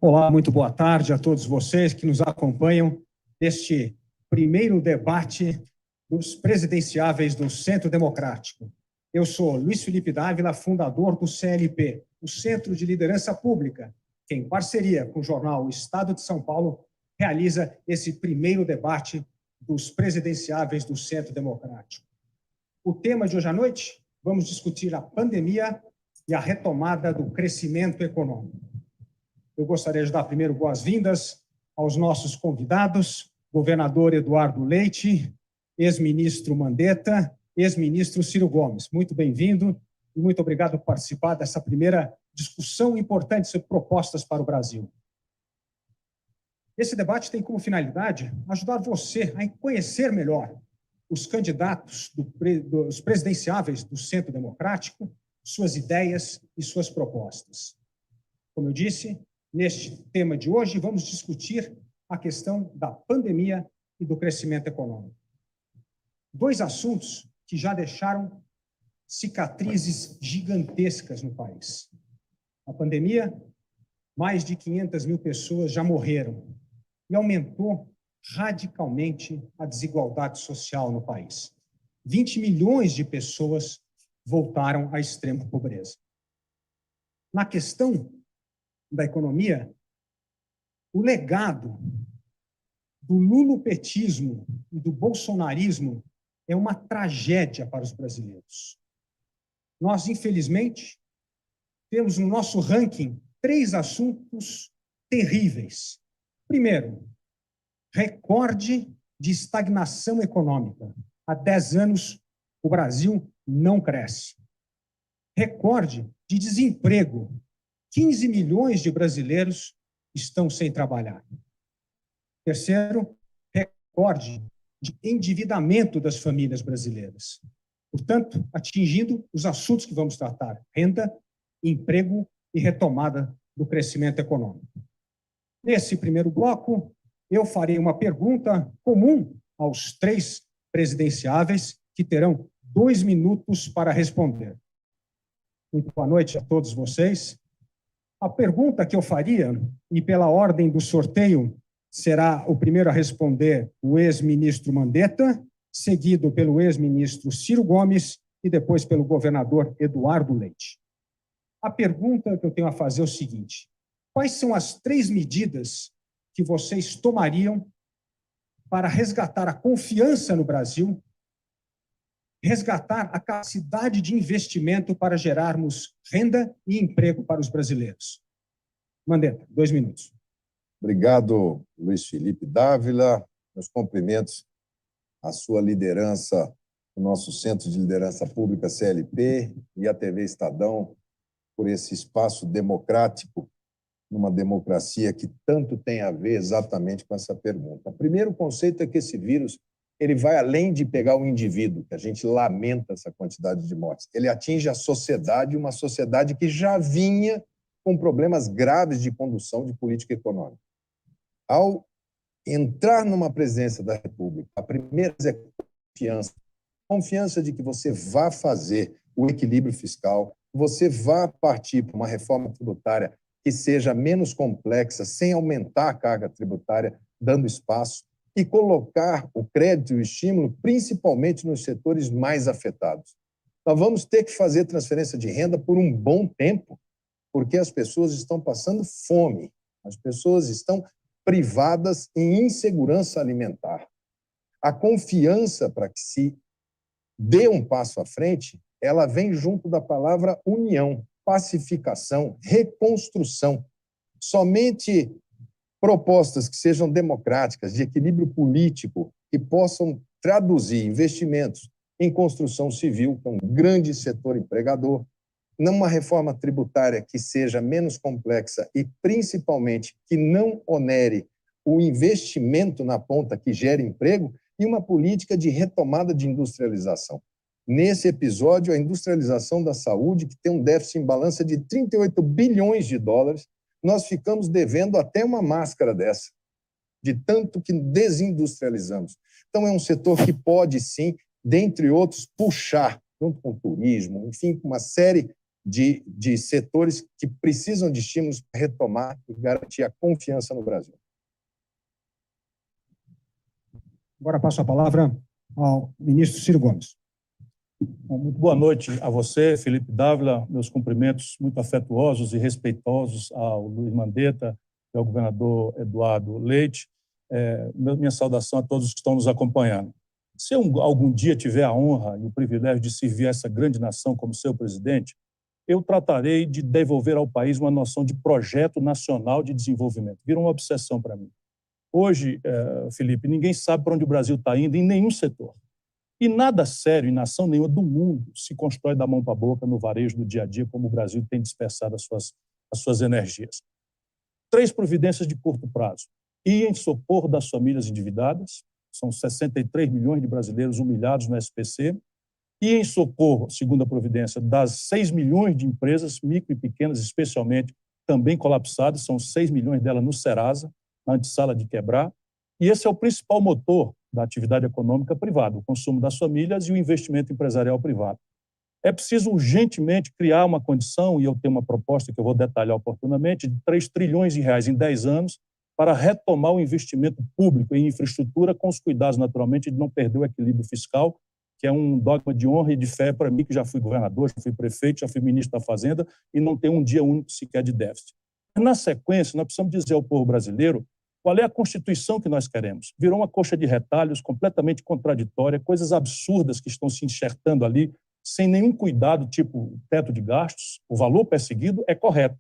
Olá, muito boa tarde a todos vocês que nos acompanham neste primeiro debate dos presidenciáveis do Centro Democrático. Eu sou Luiz Felipe Dávila, fundador do CLP, o Centro de Liderança Pública, que, em parceria com o jornal O Estado de São Paulo, realiza esse primeiro debate dos presidenciáveis do Centro Democrático. O tema de hoje à noite, vamos discutir a pandemia e a retomada do crescimento econômico. Eu gostaria de dar primeiro boas-vindas aos nossos convidados, governador Eduardo Leite, ex-ministro Mandetta, ex-ministro Ciro Gomes. Muito bem-vindo e muito obrigado por participar dessa primeira discussão importante sobre propostas para o Brasil. Esse debate tem como finalidade ajudar você a conhecer melhor os candidatos dos presidenciáveis do Centro Democrático, suas ideias e suas propostas. Como eu disse, neste tema de hoje, vamos discutir a questão da pandemia e do crescimento econômico. Dois assuntos que já deixaram cicatrizes gigantescas no país. A pandemia, mais de 500 mil pessoas já morreram e aumentou radicalmente a desigualdade social no país. 20 milhões de pessoas voltaram à extrema pobreza. Na questão da economia, o legado do lulopetismo e do bolsonarismo é uma tragédia para os brasileiros. Nós, infelizmente, temos no nosso ranking 3 assuntos terríveis. Primeiro, recorde de estagnação econômica. Há 10 anos, o Brasil não cresce. Recorde de desemprego. 15 milhões de brasileiros estão sem trabalhar. Terceiro, recorde de endividamento das famílias brasileiras. Portanto, atingindo os assuntos que vamos tratar: renda, emprego e retomada do crescimento econômico. Nesse primeiro bloco, eu farei uma pergunta comum aos 3 presidenciáveis, que terão 2 minutos para responder. Muito boa noite a todos vocês. A pergunta que eu faria, e pela ordem do sorteio, será o primeiro a responder o ex-ministro Mandetta, seguido pelo ex-ministro Ciro Gomes e depois pelo governador Eduardo Leite. A pergunta que eu tenho a fazer é o seguinte: quais são as 3 medidas que vocês tomariam para resgatar a confiança no Brasil, resgatar a capacidade de investimento para gerarmos renda e emprego para os brasileiros? Mandetta, 2 minutos. Obrigado, Luiz Felipe Dávila. Meus cumprimentos à sua liderança, o nosso Centro de Liderança Pública, CLP, e à TV Estadão, por esse espaço democrático, numa democracia que tanto tem a ver exatamente com essa pergunta. O primeiro conceito é que esse vírus ele vai além de pegar o indivíduo, que a gente lamenta essa quantidade de mortes. Ele atinge a sociedade, uma sociedade que já vinha com problemas graves de condução de política econômica. Ao entrar numa presidência da República, a primeira é confiança. Confiança de que você vá fazer o equilíbrio fiscal, você vá partir para uma reforma tributária que seja menos complexa, sem aumentar a carga tributária, dando espaço, e colocar o crédito e o estímulo principalmente nos setores mais afetados. Nós vamos ter que fazer transferência de renda por um bom tempo, porque as pessoas estão passando fome, as pessoas estão privadas em insegurança alimentar. A confiança para que se dê um passo à frente, ela vem junto da palavra união, pacificação, reconstrução. Somente propostas que sejam democráticas, de equilíbrio político, que possam traduzir investimentos em construção civil, que é um grande setor empregador, numa reforma tributária que seja menos complexa e, principalmente, que não onere o investimento na ponta que gera emprego, e uma política de retomada de industrialização. Nesse episódio, a industrialização da saúde, que tem um déficit em balança de 38 bilhões de dólares, nós ficamos devendo até uma máscara dessa, de tanto que desindustrializamos. Então, é um setor que pode, sim, dentre outros, puxar, junto com o turismo, enfim, com uma série de setores que precisam de estímulos para retomar e garantir a confiança no Brasil. Agora passo a palavra ao ministro Ciro Gomes. Bom, muito boa noite a você, Felipe Dávila. Meus cumprimentos muito afetuosos e respeitosos ao Luiz Mandetta e ao governador Eduardo Leite. Minha saudação a todos que estão nos acompanhando. Se eu algum dia tiver a honra e o privilégio de servir essa grande nação como seu presidente, eu tratarei de devolver ao país uma noção de projeto nacional de desenvolvimento. Virou uma obsessão para mim. Hoje, Felipe, ninguém sabe para onde o Brasil está indo em nenhum setor. E nada sério, em nação nenhuma do mundo, se constrói da mão para a boca no varejo do dia a dia, como o Brasil tem dispersado as suas energias. 3 providências de curto prazo. Ir em socorro das famílias endividadas, são 63 milhões de brasileiros humilhados no SPC, e em socorro, segunda providência, das 6 milhões de empresas, micro e pequenas especialmente, também colapsadas, são 6 milhões delas no Serasa, na antessala de quebrar, e esse é o principal motor da atividade econômica privada, o consumo das famílias e o investimento empresarial privado. É preciso urgentemente criar uma condição, e eu tenho uma proposta que eu vou detalhar oportunamente, de 3 trilhões de reais em 10 anos para retomar o investimento público em infraestrutura com os cuidados, naturalmente, de não perder o equilíbrio fiscal, que é um dogma de honra e de fé para mim, que já fui governador, já fui prefeito, já fui ministro da Fazenda, e não tem um dia único sequer de déficit. Na sequência, nós precisamos dizer ao povo brasileiro qual é a Constituição que nós queremos. Virou uma coxa de retalhos completamente contraditória, coisas absurdas que estão se enxertando ali, sem nenhum cuidado, tipo teto de gastos. O valor perseguido é correto,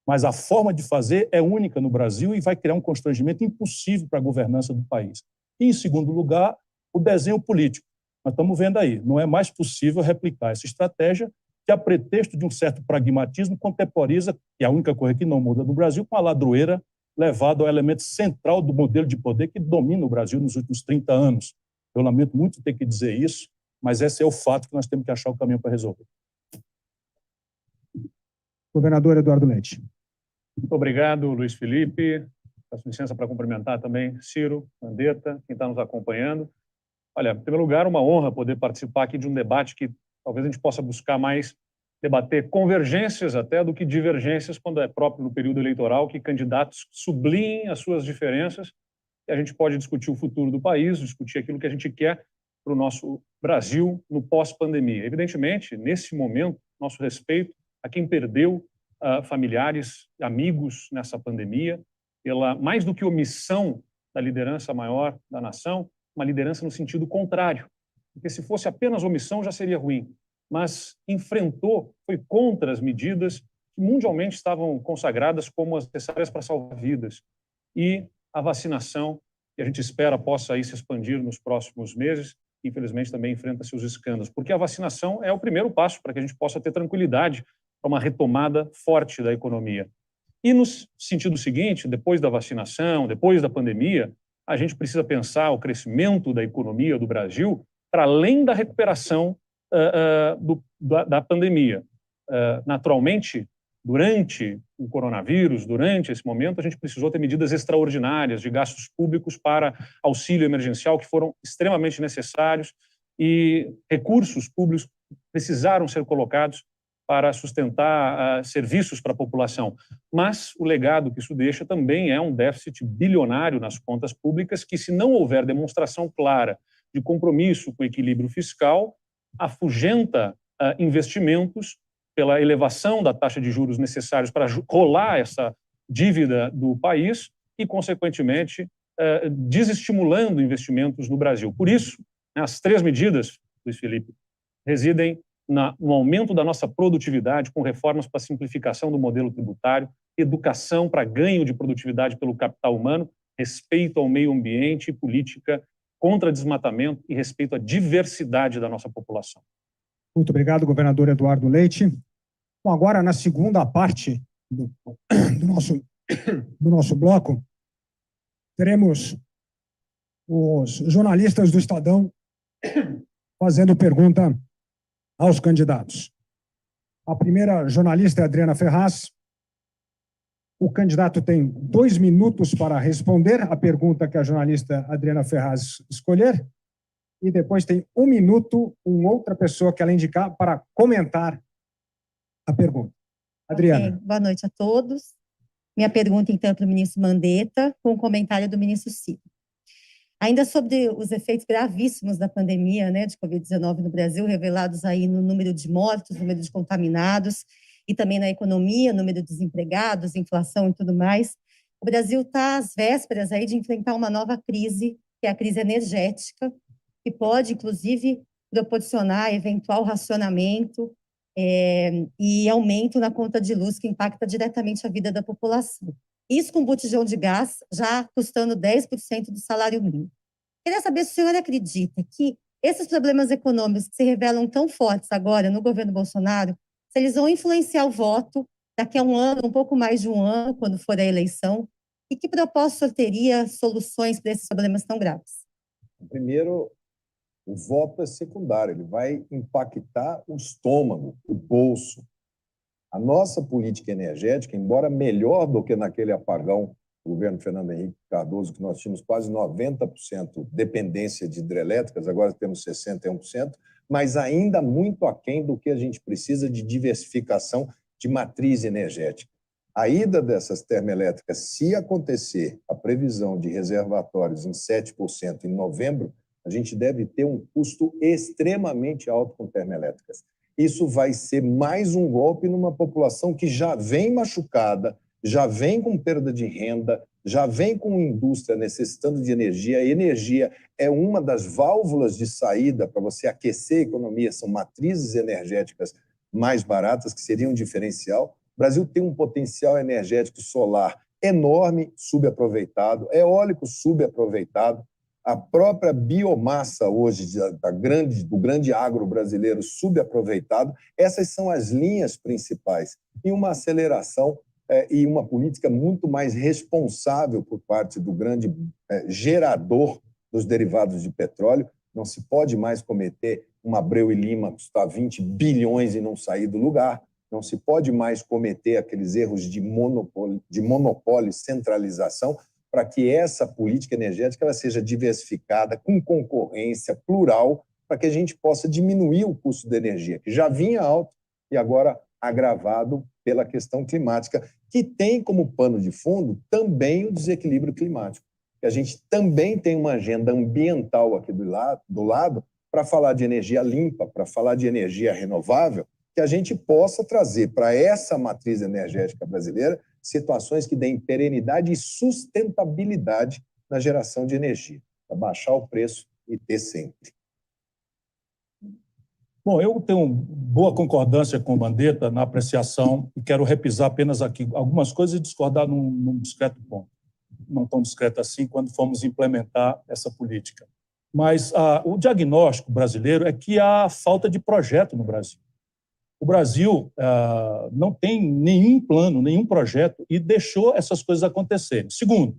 mas a forma de fazer é única no Brasil e vai criar um constrangimento impossível para a governança do país. E, em segundo lugar, o desenho político. Nós estamos vendo aí, não é mais possível replicar essa estratégia que, a pretexto de um certo pragmatismo, contemporiza, que é a única coisa que não muda no Brasil, com a ladroeira levado ao elemento central do modelo de poder que domina o Brasil nos últimos 30 anos. Eu lamento muito ter que dizer isso, mas esse é o fato que nós temos que achar o caminho para resolver. Governador Eduardo Leite. Muito obrigado, Luiz Felipe. Peço licença para cumprimentar também Ciro, Mandetta, quem está nos acompanhando. Olha, em primeiro lugar, uma honra poder participar aqui de um debate que talvez a gente possa buscar mais debater convergências até do que divergências, quando é próprio no período eleitoral que candidatos sublinhem as suas diferenças e a gente pode discutir o futuro do país, discutir aquilo que a gente quer para o nosso Brasil no pós-pandemia. Evidentemente, nesse momento, nosso respeito a quem perdeu familiares, amigos nessa pandemia, pela mais do que omissão da liderança maior da nação, uma liderança no sentido contrário, porque se fosse apenas omissão já seria ruim, mas enfrentou, foi contra as medidas que mundialmente estavam consagradas como as necessárias para salvar vidas. E a vacinação, que a gente espera possa aí se expandir nos próximos meses, infelizmente também enfrenta seus escândalos, porque a vacinação é o primeiro passo para que a gente possa ter tranquilidade para uma retomada forte da economia. E no sentido seguinte, depois da vacinação, depois da pandemia, a gente precisa pensar o crescimento da economia do Brasil para além da recuperação da pandemia. Naturalmente, durante o coronavírus, durante esse momento, a gente precisou ter medidas extraordinárias de gastos públicos para auxílio emergencial que foram extremamente necessários e recursos públicos precisaram ser colocados para sustentar serviços para a população. Mas o legado que isso deixa também é um déficit bilionário nas contas públicas que, se não houver demonstração clara de compromisso com o equilíbrio fiscal, afugenta investimentos pela elevação da taxa de juros necessários para rolar essa dívida do país e, consequentemente, desestimulando investimentos no Brasil. Por isso, as 3 medidas, Luiz Felipe, residem no aumento da nossa produtividade, com reformas para simplificação do modelo tributário, educação para ganho de produtividade pelo capital humano, respeito ao meio ambiente e política contra desmatamento e respeito à diversidade da nossa população. Muito obrigado, governador Eduardo Leite. Bom, agora, na segunda parte do nosso bloco, teremos os jornalistas do Estadão fazendo pergunta aos candidatos. A primeira jornalista é a Adriana Ferraz. O candidato tem 2 minutos para responder a pergunta que a jornalista Adriana Ferraz escolher, e depois tem 1 minuto outra pessoa que ela indicar para comentar a pergunta. Adriana. Okay. Boa noite a todos. Minha pergunta, então, é para o ministro Mandetta, com o comentário do ministro Ciro. Ainda sobre os efeitos gravíssimos da pandemia, né, de Covid-19 no Brasil, revelados aí no número de mortos, número de contaminados, e também na economia, número de desempregados, inflação e tudo mais, o Brasil está às vésperas aí de enfrentar uma nova crise, que é a crise energética, que pode, inclusive, proporcionar eventual racionamento e aumento na conta de luz, que impacta diretamente a vida da população. Isso com botijão de gás já custando 10% do salário mínimo. Queria saber se o senhor acredita que esses problemas econômicos que se revelam tão fortes agora no governo Bolsonaro, se eles vão influenciar o voto daqui a um ano, um pouco mais de um ano, quando for a eleição, e que proposta o senhor teria soluções para esses problemas tão graves? Primeiro, o voto é secundário, ele vai impactar o estômago, o bolso. A nossa política energética, embora melhor do que naquele apagão do governo Fernando Henrique Cardoso, que nós tínhamos quase 90% dependência de hidrelétricas, agora temos 61%, mas ainda muito aquém do que a gente precisa de diversificação de matriz energética. A ida dessas termoelétricas, se acontecer a previsão de reservatórios em 7% em novembro, a gente deve ter um custo extremamente alto com termoelétricas. Isso vai ser mais um golpe numa população que já vem machucada, já vem com perda de renda, já vem com indústria necessitando de energia. A energia é uma das válvulas de saída para você aquecer a economia, são matrizes energéticas mais baratas, que seriam um diferencial. O Brasil tem um potencial energético solar enorme, subaproveitado, eólico subaproveitado, a própria biomassa hoje do grande agro brasileiro subaproveitado. Essas são as linhas principais. E uma aceleração e uma política muito mais responsável por parte do grande gerador dos derivados de petróleo. Não se pode mais cometer uma Abreu e Lima custar 20 bilhões e não sair do lugar. Não se pode mais cometer aqueles erros de monopólio e centralização, para que essa política energética ela seja diversificada, com concorrência plural, para que a gente possa diminuir o custo da energia, que já vinha alto e agora agravado pela questão climática, que tem como pano de fundo também o desequilíbrio climático. E a gente também tem uma agenda ambiental aqui do lado para falar de energia limpa, para falar de energia renovável, que a gente possa trazer para essa matriz energética brasileira situações que deem perenidade e sustentabilidade na geração de energia, para baixar o preço e ter sempre. Bom, eu tenho boa concordância com o Mandetta na apreciação e quero repisar apenas aqui algumas coisas e discordar num discreto ponto. Não tão discreto assim quando formos implementar essa política. Mas o diagnóstico brasileiro é que há falta de projeto no Brasil. O Brasil não tem nenhum plano, nenhum projeto e deixou essas coisas acontecerem. Segundo,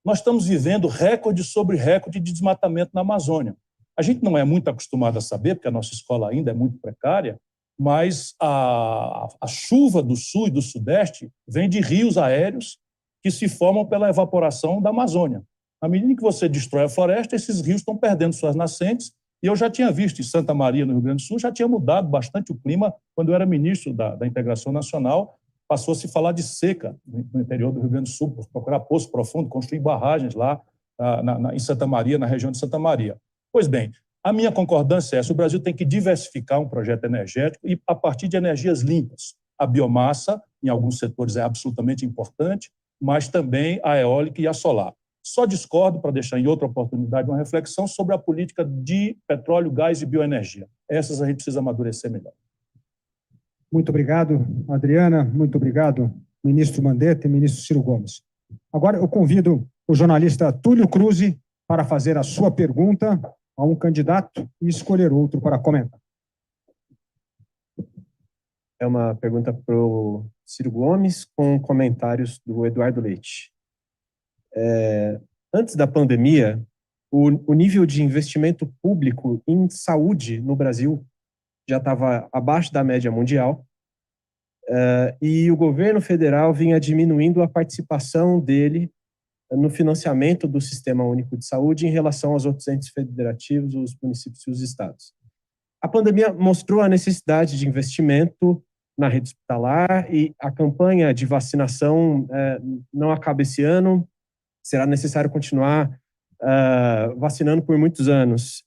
nós estamos vivendo recorde sobre recorde de desmatamento na Amazônia. A gente não é muito acostumado a saber, porque a nossa escola ainda é muito precária, mas a chuva do sul e do sudeste vem de rios aéreos que se formam pela evaporação da Amazônia. À medida que você destrói a floresta, esses rios estão perdendo suas nascentes. E eu já tinha visto em Santa Maria, no Rio Grande do Sul, já tinha mudado bastante o clima quando eu era ministro da Integração Nacional. Passou a se falar de seca no interior do Rio Grande do Sul, procurar poço profundo, construir barragens lá em Santa Maria, na região de Santa Maria. Pois bem, a minha concordância é essa: o Brasil tem que diversificar um projeto energético e a partir de energias limpas. A biomassa, em alguns setores, é absolutamente importante, mas também a eólica e a solar. Só discordo, para deixar em outra oportunidade uma reflexão sobre a política de petróleo, gás e bioenergia. Essas a gente precisa amadurecer melhor. Muito obrigado, Adriana. Muito obrigado, ministro Mandetta e ministro Ciro Gomes. Agora eu convido o jornalista Túlio Cruz para fazer a sua pergunta a um candidato e escolher outro para comentar. É uma pergunta para o Ciro Gomes, com comentários do Eduardo Leite. Antes da pandemia, o nível de investimento público em saúde no Brasil já estava abaixo da média mundial, e o governo federal vinha diminuindo a participação dele no financiamento do Sistema Único de Saúde em relação aos outros entes federativos, os municípios e os estados. A pandemia mostrou a necessidade de investimento na rede hospitalar e a campanha de vacinação não acaba esse ano. Será necessário continuar vacinando por muitos anos.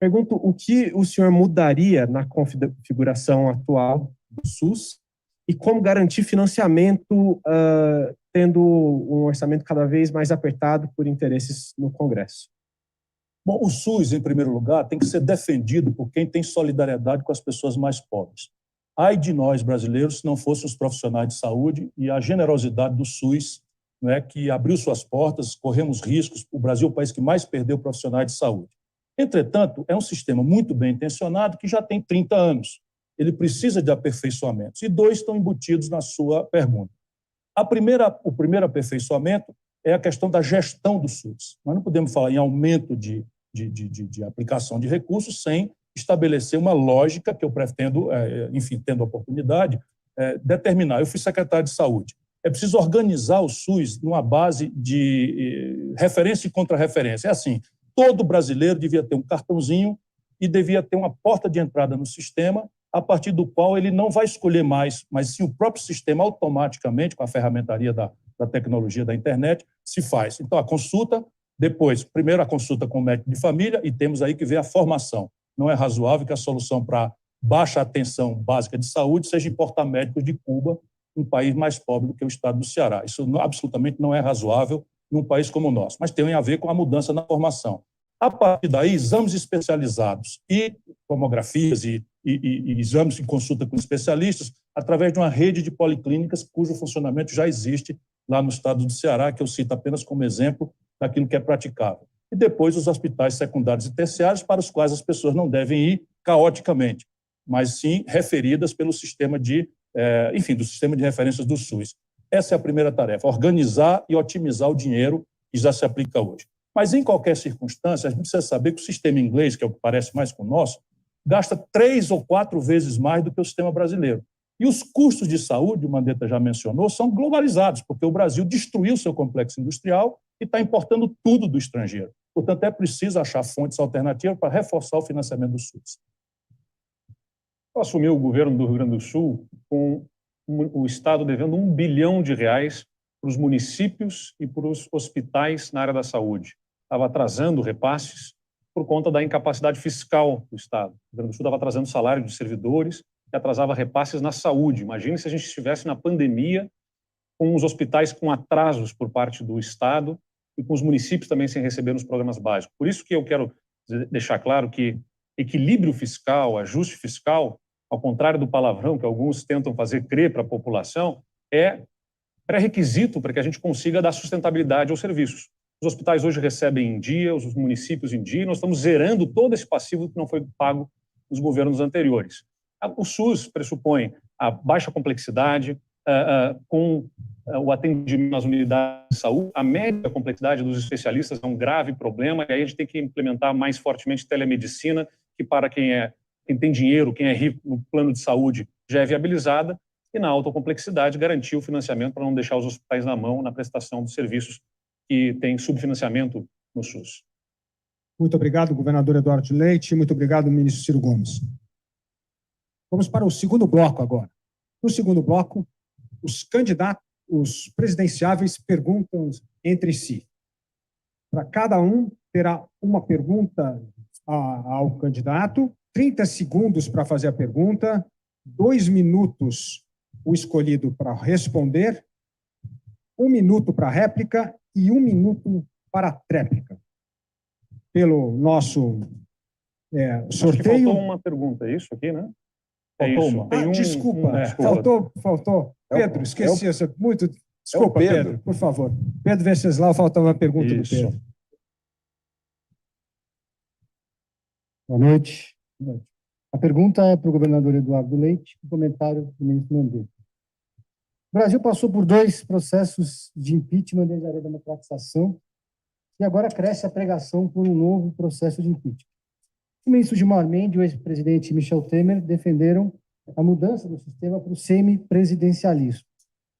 Pergunto o que o senhor mudaria na configuração atual do SUS e como garantir financiamento tendo um orçamento cada vez mais apertado por interesses no Congresso. Bom, o SUS, em primeiro lugar, tem que ser defendido por quem tem solidariedade com as pessoas mais pobres. Ai de nós, brasileiros, se não fossem os profissionais de saúde e a generosidade do SUS, né, que abriu suas portas, corremos riscos. O Brasil é o país que mais perdeu profissionais de saúde. Entretanto, é um sistema muito bem intencionado que já tem 30 anos. Ele precisa de aperfeiçoamentos. E dois estão embutidos na sua pergunta. O primeiro aperfeiçoamento é a questão da gestão do SUS. Nós não podemos falar em aumento de aplicação de recursos sem estabelecer uma lógica que eu pretendo, enfim, tendo a oportunidade, determinar. Eu fui secretário de saúde. É preciso organizar o SUS numa base de referência e contra-referência. É assim, todo brasileiro devia ter um cartãozinho e devia ter uma porta de entrada no sistema, a partir do qual ele não vai escolher mais, mas sim o próprio sistema automaticamente, com a ferramentaria da tecnologia da internet, se faz. Então, a consulta, depois, primeiro a consulta com o médico de família e temos aí que ver a formação. Não é razoável que a solução para baixa atenção básica de saúde seja importar médicos de Cuba, um país mais pobre do que o estado do Ceará. Isso absolutamente não é razoável num país como o nosso, mas tem a ver com a mudança na formação. A partir daí, exames especializados e tomografias e exames em consulta com especialistas, através de uma rede de policlínicas cujo funcionamento já existe lá no estado do Ceará, que eu cito apenas como exemplo daquilo que é praticável. E depois os hospitais secundários e terciários, para os quais as pessoas não devem ir caoticamente, mas sim referidas pelo sistema do sistema de referências do SUS. Essa é a primeira tarefa, organizar e otimizar o dinheiro que já se aplica hoje. Mas, em qualquer circunstância, a gente precisa saber que o sistema inglês, que é o que parece mais com o nosso, gasta 3 ou 4 vezes mais do que o sistema brasileiro. E os custos de saúde, o Mandetta já mencionou, são globalizados, porque o Brasil destruiu seu complexo industrial e está importando tudo do estrangeiro. Portanto, é preciso achar fontes alternativas para reforçar o financiamento do SUS. Assumiu o governo do Rio Grande do Sul com o Estado devendo R$1 bilhão para os municípios e para os hospitais na área da saúde. Estava atrasando repasses por conta da incapacidade fiscal do Estado. O Rio Grande do Sul estava atrasando salário de servidores e atrasava repasses na saúde. Imagine se a gente estivesse na pandemia com os hospitais com atrasos por parte do Estado e com os municípios também sem receber os programas básicos. Por isso que eu quero deixar claro que equilíbrio fiscal, ajuste fiscal, ao contrário do palavrão que alguns tentam fazer crer para a população, é pré-requisito para que a gente consiga dar sustentabilidade aos serviços. Os hospitais hoje recebem em dia, os municípios em dia, nós estamos zerando todo esse passivo que não foi pago nos governos anteriores. O SUS pressupõe a baixa complexidade, com o atendimento nas unidades de saúde, a média complexidade dos especialistas é um grave problema, e aí a gente tem que implementar mais fortemente telemedicina, que para quem tem dinheiro, quem é rico no plano de saúde, já é viabilizada, e na alta complexidade garantir o financiamento para não deixar os hospitais na mão na prestação dos serviços que têm subfinanciamento no SUS. Muito obrigado, governador Eduardo Leite. Muito obrigado, ministro Ciro Gomes. Vamos para o segundo bloco agora. No segundo bloco, os candidatos, os presidenciáveis perguntam entre si. Para cada um, terá uma pergunta ao candidato, 30 segundos para fazer a pergunta, 2 minutos o escolhido para responder, 1 minuto para a réplica e 1 minuto para a tréplica. Pelo nosso sorteio... Acho que faltou uma pergunta, é isso aqui, né? Faltou uma. Desculpa, faltou. Pedro, esqueci essa. Muito. Desculpa, Pedro, por favor. Pedro Venceslau, falta uma pergunta do Pedro. Boa noite. A pergunta é para o governador Eduardo Leite, com comentário do ministro Mandetta. O Brasil passou por 2 processos de impeachment desde a redemocratização e agora cresce a pregação por um novo processo de impeachment. O ministro Gilmar Mendes e o ex-presidente Michel Temer defenderam a mudança do sistema para o semipresidencialismo.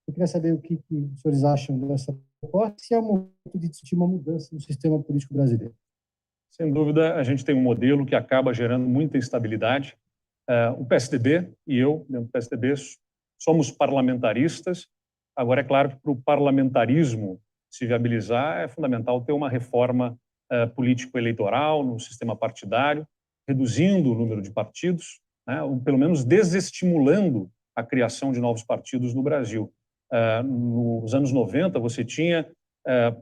Eu queria saber o que os senhores acham dessa proposta e se é o momento de discutir uma mudança no sistema político brasileiro. Sem dúvida, a gente tem um modelo que acaba gerando muita instabilidade O PSDB e eu, dentro do PSDB, somos parlamentaristas. Agora, é claro que para o parlamentarismo se viabilizar, é fundamental ter uma reforma político-eleitoral no sistema partidário, reduzindo o número de partidos, né, ou pelo menos desestimulando a criação de novos partidos no Brasil. Nos anos 90, você tinha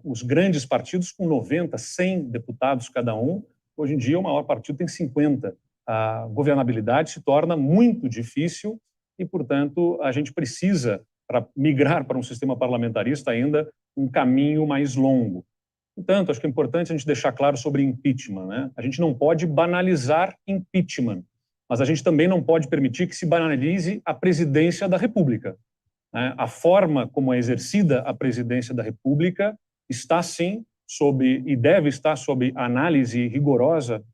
os grandes partidos com 90, 100 deputados cada um. Hoje em dia, o maior partido tem 50. A governabilidade se torna muito difícil e, portanto, a gente precisa, para migrar para um sistema parlamentarista, ainda um caminho mais longo. Portanto, acho que é importante a gente deixar claro sobre impeachment, né? A gente não pode banalizar impeachment, mas a gente também não pode permitir que se banalize a presidência da República, né? A forma como é exercida a presidência da República está, sim, e deve estar sob análise rigorosa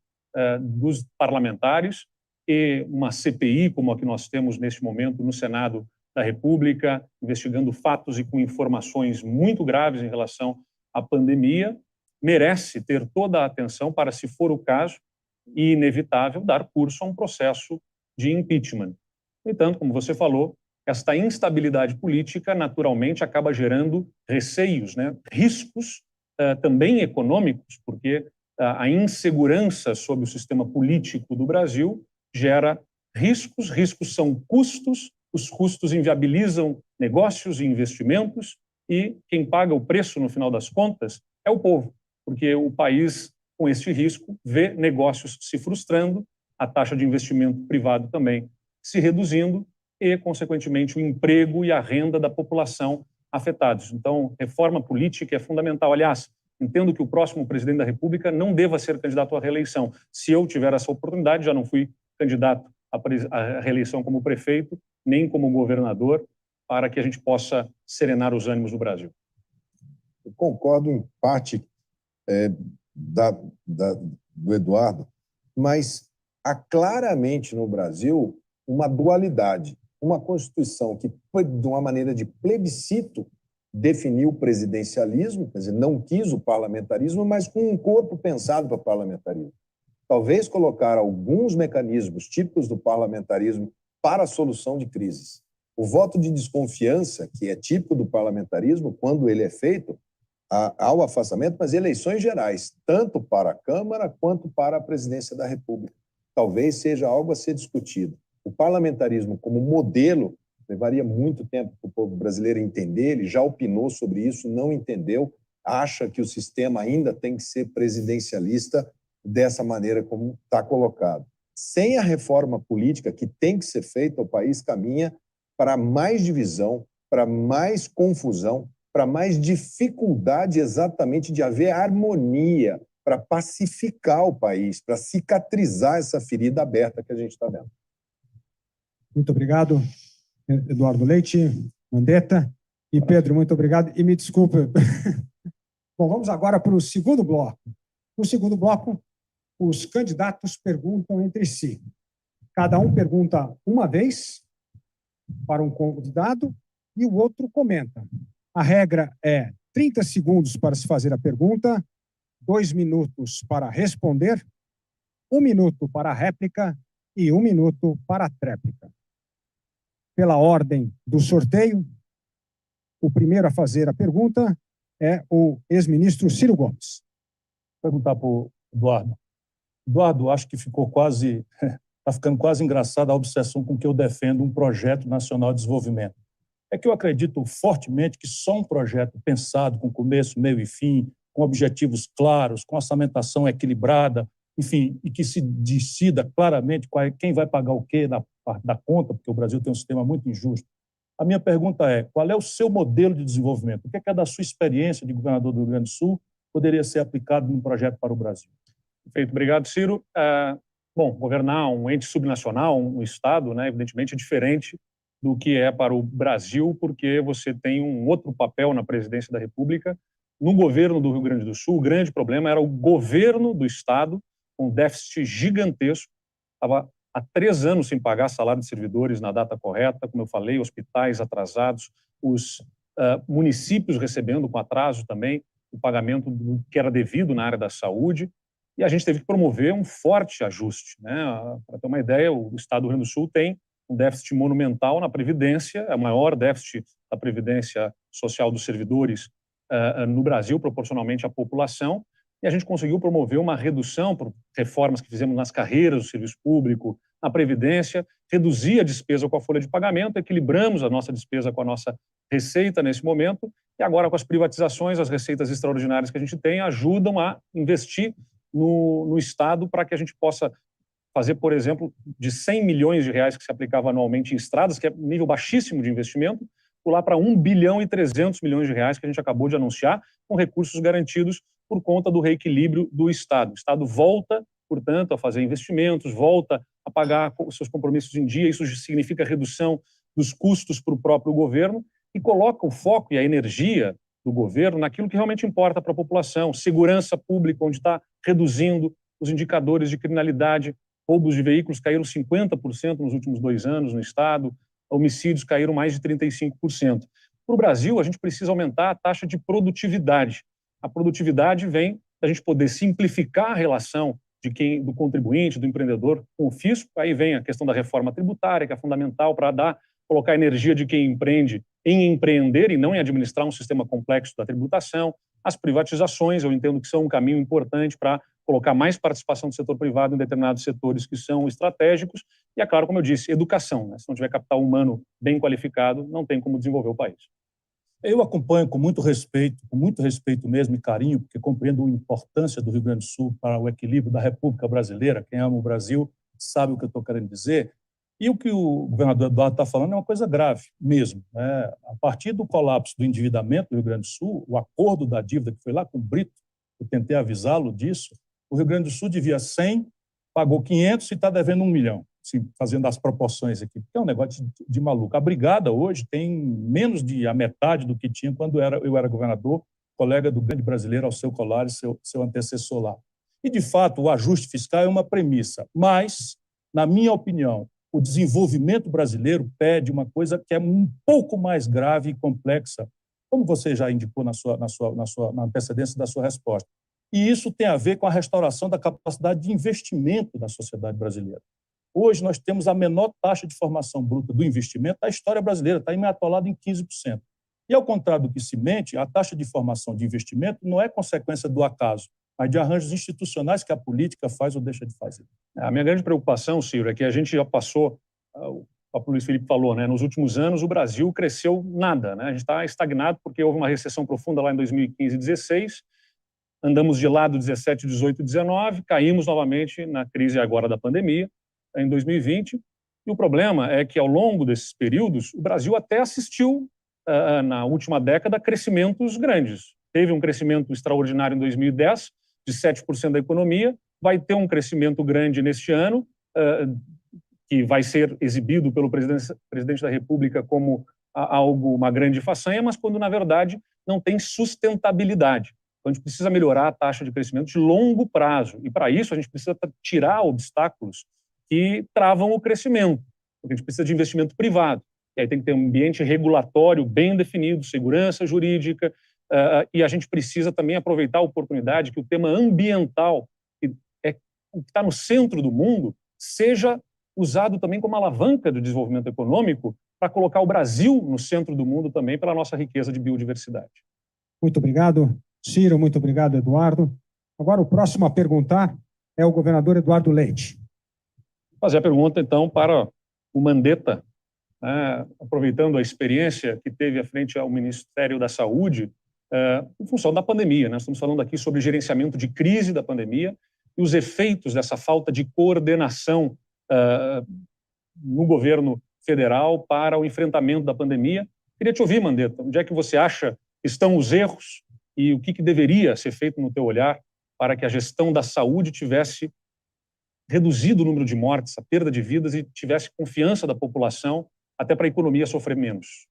dos parlamentares, e uma CPI, como a que nós temos neste momento no Senado da República, investigando fatos e com informações muito graves em relação à pandemia, merece ter toda a atenção para, se for o caso, e inevitável, dar curso a um processo de impeachment. No entanto, como você falou, esta instabilidade política naturalmente acaba gerando receios, né? Riscos também econômicos, porque a insegurança sobre o sistema político do Brasil gera riscos. Riscos são custos, os custos inviabilizam negócios e investimentos, e quem paga o preço, no final das contas, é o povo, porque o país, com este risco, vê negócios se frustrando, a taxa de investimento privado também se reduzindo e, consequentemente, o emprego e a renda da população afetados. Então, reforma política é fundamental. Aliás, entendo que o próximo presidente da República não deva ser candidato à reeleição. Se eu tiver essa oportunidade, já não fui candidato à reeleição como prefeito, nem como governador, para que a gente possa serenar os ânimos do Brasil. Eu concordo em parte do Eduardo, mas há claramente no Brasil uma dualidade. Uma Constituição que, de uma maneira de plebiscito, definiu o presidencialismo, quer dizer, não quis o parlamentarismo, mas com um corpo pensado para o parlamentarismo. Talvez colocar alguns mecanismos típicos do parlamentarismo para a solução de crises. O voto de desconfiança, que é típico do parlamentarismo, quando ele é feito, há o afastamento, mas eleições gerais, tanto para a Câmara quanto para a presidência da República. Talvez seja algo a ser discutido. O parlamentarismo como modelo levaria muito tempo para o povo brasileiro entender, ele já opinou sobre isso, não entendeu, acha que o sistema ainda tem que ser presidencialista dessa maneira como está colocado. Sem a reforma política que tem que ser feita, o país caminha para mais divisão, para mais confusão, para mais dificuldade exatamente de haver harmonia, para pacificar o país, para cicatrizar essa ferida aberta que a gente está vendo. Muito obrigado, Eduardo Leite, Mandetta e Pedro, muito obrigado. E me desculpe. Bom, vamos agora para o segundo bloco. No segundo bloco, os candidatos perguntam entre si. Cada um pergunta uma vez para um convidado e o outro comenta. A regra é 30 segundos para se fazer a pergunta, 2 minutos para responder, 1 minuto para a réplica e 1 minuto para a tréplica. Pela ordem do sorteio, o primeiro a fazer a pergunta é o ex-ministro Ciro Gomes. Vou perguntar para o Eduardo. Eduardo, acho que está ficando quase engraçada a obsessão com que eu defendo um projeto nacional de desenvolvimento. É que eu acredito fortemente que só um projeto pensado com começo, meio e fim, com objetivos claros, com orçamentação equilibrada, enfim, e que se decida claramente quem vai pagar o quê da conta, porque o Brasil tem um sistema muito injusto. A minha pergunta é, qual é o seu modelo de desenvolvimento? O que é da sua experiência de governador do Rio Grande do Sul poderia ser aplicado num projeto para o Brasil? Perfeito, obrigado, Ciro. Bom, governar um ente subnacional, um Estado, né, evidentemente é diferente do que é para o Brasil, porque você tem um outro papel na presidência da República. No governo do Rio Grande do Sul, o grande problema era o governo do Estado, com déficit gigantesco, estava há 3 anos sem pagar salário de servidores na data correta, como eu falei, hospitais atrasados, os municípios recebendo com atraso também o pagamento do que era devido na área da saúde. e a gente teve que promover um forte ajuste, né? Para ter uma ideia, o Estado do Rio Grande do Sul tem um déficit monumental na Previdência, é o maior déficit da Previdência Social dos servidores no Brasil, proporcionalmente à população, e a gente conseguiu promover uma redução por reformas que fizemos nas carreiras do serviço público, na Previdência, reduzir a despesa com a folha de pagamento, equilibramos a nossa despesa com a nossa receita nesse momento, e agora com as privatizações, as receitas extraordinárias que a gente tem ajudam a investir no Estado para que a gente possa fazer, por exemplo, de 100 milhões de reais que se aplicava anualmente em estradas, que é um nível baixíssimo de investimento, pular para 1 bilhão e 300 milhões de reais que a gente acabou de anunciar, com recursos garantidos por conta do reequilíbrio do Estado. O Estado volta, portanto, a fazer investimentos, volta a pagar os seus compromissos em dia, isso significa redução dos custos para o próprio governo e coloca o foco e a energia do governo naquilo que realmente importa para a população, segurança pública, onde está reduzindo os indicadores de criminalidade, roubos de veículos caíram 50% nos últimos 2 anos no Estado, homicídios caíram mais de 35%. Para o Brasil, a gente precisa aumentar a taxa de produtividade. A produtividade vem da gente poder simplificar a relação do contribuinte, do empreendedor com o fisco. Aí vem a questão da reforma tributária, que é fundamental para colocar a energia de quem empreende em empreender e não em administrar um sistema complexo da tributação. As privatizações, eu entendo que são um caminho importante para colocar mais participação do setor privado em determinados setores que são estratégicos. E, é claro, como eu disse, educação, né? Se não tiver capital humano bem qualificado, não tem como desenvolver o país. Eu acompanho com muito respeito mesmo e carinho, porque compreendo a importância do Rio Grande do Sul para o equilíbrio da República Brasileira. Quem ama o Brasil sabe o que eu estou querendo dizer. E o que o governador Eduardo está falando é uma coisa grave mesmo, né? A partir do colapso do endividamento do Rio Grande do Sul, o acordo da dívida que foi lá com o Brito, eu tentei avisá-lo disso, o Rio Grande do Sul devia 100, pagou 500 e está devendo 1 milhão, assim, fazendo as proporções aqui, porque é um negócio de maluco. A Brigada hoje tem menos de a metade do que tinha quando eu era governador, colega do grande brasileiro Alceu Colares, seu antecessor lá. E, de fato, o ajuste fiscal é uma premissa, mas, na minha opinião, o desenvolvimento brasileiro pede uma coisa que é um pouco mais grave e complexa, como você já indicou na antecedência da sua resposta. E isso tem a ver com a restauração da capacidade de investimento da sociedade brasileira. Hoje nós temos a menor taxa de formação bruta do investimento da história brasileira, está atolada em 15%. E, ao contrário do que se mente, a taxa de formação de investimento não é consequência do acaso, mas de arranjos institucionais que a política faz ou deixa de fazer. A minha grande preocupação, Ciro, é que a gente já passou, o próprio Luiz Felipe falou, né, nos últimos anos o Brasil cresceu nada, né? A gente está estagnado porque houve uma recessão profunda lá em 2015 e 2016, andamos de lado 17, 18 e 19, caímos novamente na crise agora da pandemia, em 2020, e o problema é que ao longo desses períodos o Brasil até assistiu, na última década, crescimentos grandes. Teve um crescimento extraordinário em 2010, de 7% da economia, vai ter um crescimento grande neste ano, que vai ser exibido pelo presidente da República como uma grande façanha, mas quando, na verdade, não tem sustentabilidade. Então, a gente precisa melhorar a taxa de crescimento de longo prazo, e, para isso, a gente precisa tirar obstáculos que travam o crescimento, porque a gente precisa de investimento privado, e aí tem que ter um ambiente regulatório bem definido, segurança jurídica, e a gente precisa também aproveitar a oportunidade que o tema ambiental, que é o que está no centro do mundo, seja usado também como alavanca do desenvolvimento econômico para colocar o Brasil no centro do mundo também pela nossa riqueza de biodiversidade. Muito obrigado, Ciro. Muito obrigado, Eduardo. Agora, o próximo a perguntar é o governador Eduardo Leite. Vou fazer a pergunta, então, para o Mandetta, aproveitando a experiência que teve à frente ao Ministério da Saúde, em função da pandemia. Nós estamos falando aqui sobre gerenciamento de crise da pandemia e os efeitos dessa falta de coordenação no governo federal para o enfrentamento da pandemia. Queria te ouvir, Mandetta, onde é que você acha que estão os erros e o que deveria ser feito no teu olhar para que a gestão da saúde tivesse reduzido o número de mortes, a perda de vidas e tivesse confiança da população até para a economia sofrer menos?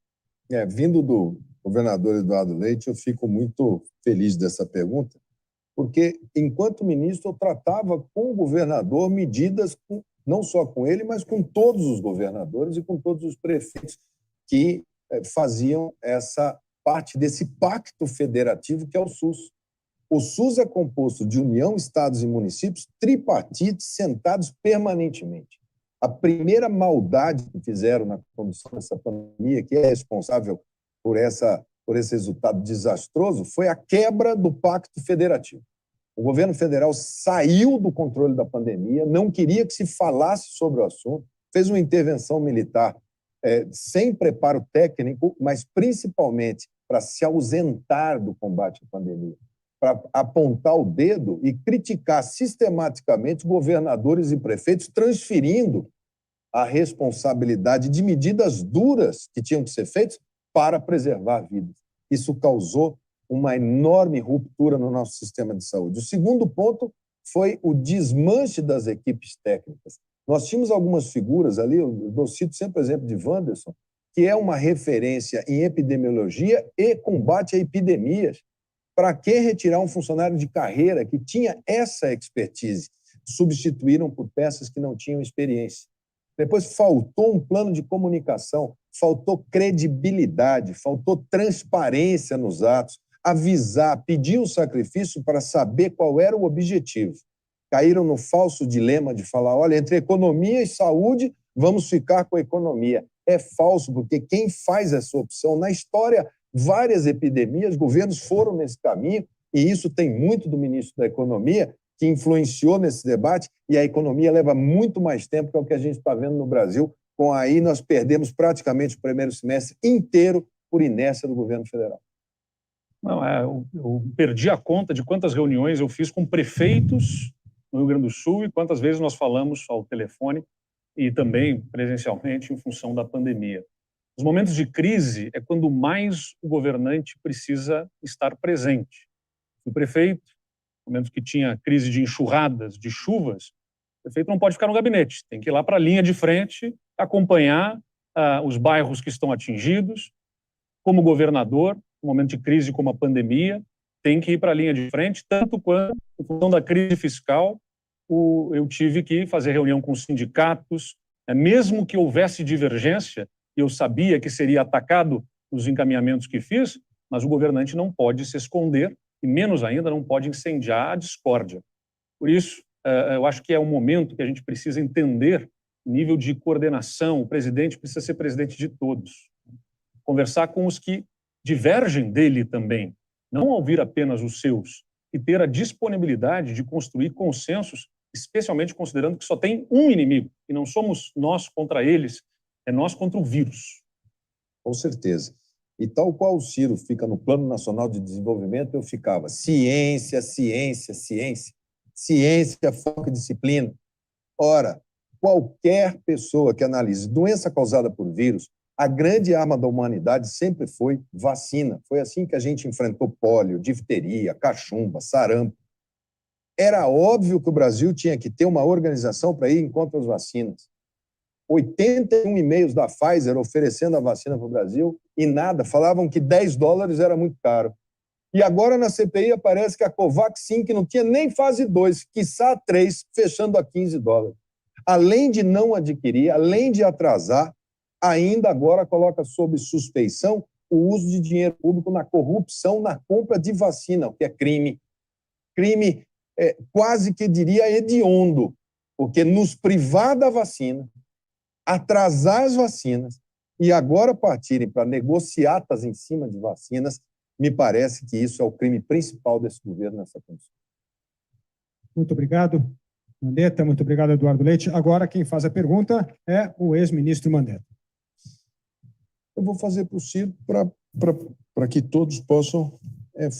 Vindo do governador Eduardo Leite, eu fico muito feliz dessa pergunta, porque, enquanto ministro, eu tratava com o governador medidas, não só com ele, mas com todos os governadores e com todos os prefeitos que faziam essa parte desse pacto federativo que é o SUS. O SUS é composto de União, estados e municípios tripartites sentados permanentemente. A primeira maldade que fizeram na condução dessa pandemia, que é responsável por esse resultado desastroso, foi a quebra do pacto federativo. O governo federal saiu do controle da pandemia, não queria que se falasse sobre o assunto, fez uma intervenção militar sem preparo técnico, mas principalmente para se ausentar do combate à pandemia, para apontar o dedo e criticar sistematicamente governadores e prefeitos, transferindo a responsabilidade de medidas duras que tinham que ser feitas para preservar vidas. Isso causou uma enorme ruptura no nosso sistema de saúde. O segundo ponto foi o desmanche das equipes técnicas. Nós tínhamos algumas figuras ali, eu cito sempre o exemplo de Wanderson, que é uma referência em epidemiologia e combate a epidemias. Para que retirar um funcionário de carreira que tinha essa expertise? Substituíram por peças que não tinham experiência. Depois faltou um plano de comunicação, faltou credibilidade, faltou transparência nos atos, avisar, pedir um sacrifício para saber qual era o objetivo. Caíram no falso dilema de falar, olha, entre economia e saúde, vamos ficar com a economia. É falso, porque quem faz essa opção, na história, várias epidemias, governos foram nesse caminho, e isso tem muito do ministro da Economia, que influenciou nesse debate, e a economia leva muito mais tempo que é o que a gente está vendo no Brasil, com aí nós perdemos praticamente o primeiro semestre inteiro por inércia do governo federal. Não, eu perdi a conta de quantas reuniões eu fiz com prefeitos no Rio Grande do Sul e quantas vezes nós falamos ao telefone e também presencialmente em função da pandemia. Os momentos de crise é quando mais o governante precisa estar presente. O prefeito, no momento que tinha crise de enxurradas, de chuvas, o prefeito não pode ficar no gabinete, tem que ir lá para a linha de frente, acompanhar os bairros que estão atingidos. Como governador, no momento de crise como a pandemia, tem que ir para a linha de frente, tanto quanto, em função da crise fiscal, eu tive que fazer reunião com os sindicatos, mesmo que houvesse divergência, eu sabia que seria atacado nos encaminhamentos que fiz, mas o governante não pode se esconder e, menos ainda, não pode incendiar a discórdia. Por isso, eu acho que é um momento que a gente precisa entender o nível de coordenação. O presidente precisa ser presidente de todos. Conversar com os que divergem dele também, não ouvir apenas os seus, e ter a disponibilidade de construir consensos, especialmente considerando que só tem um inimigo, e não somos nós contra eles, é nós contra o vírus. Com certeza. E tal qual o Ciro fica no Plano Nacional de Desenvolvimento, eu ficava ciência, ciência, ciência. Ciência, foco e disciplina. Ora, qualquer pessoa que analise doença causada por vírus, a grande arma da humanidade sempre foi vacina. Foi assim que a gente enfrentou pólio, difteria, cachumba, sarampo. Era óbvio que o Brasil tinha que ter uma organização para ir contra as vacinas. 81 e-mails da Pfizer oferecendo a vacina para o Brasil e nada, falavam que $10 era muito caro. E agora na CPI aparece que a Covaxin, que não tinha nem fase 2, quiçá 3, fechando a $15. Além de não adquirir, além de atrasar, ainda agora coloca sob suspeição o uso de dinheiro público na corrupção, na compra de vacina, o que é crime. Crime quase que diria hediondo, porque nos privar da vacina, atrasar as vacinas e agora partirem para negociatas em cima de vacinas, me parece que isso é o crime principal desse governo nessa condição. Muito obrigado, Mandetta. Muito obrigado, Eduardo Leite. Agora, quem faz a pergunta é o ex-ministro Mandetta. Eu vou fazer para o Ciro para que todos possam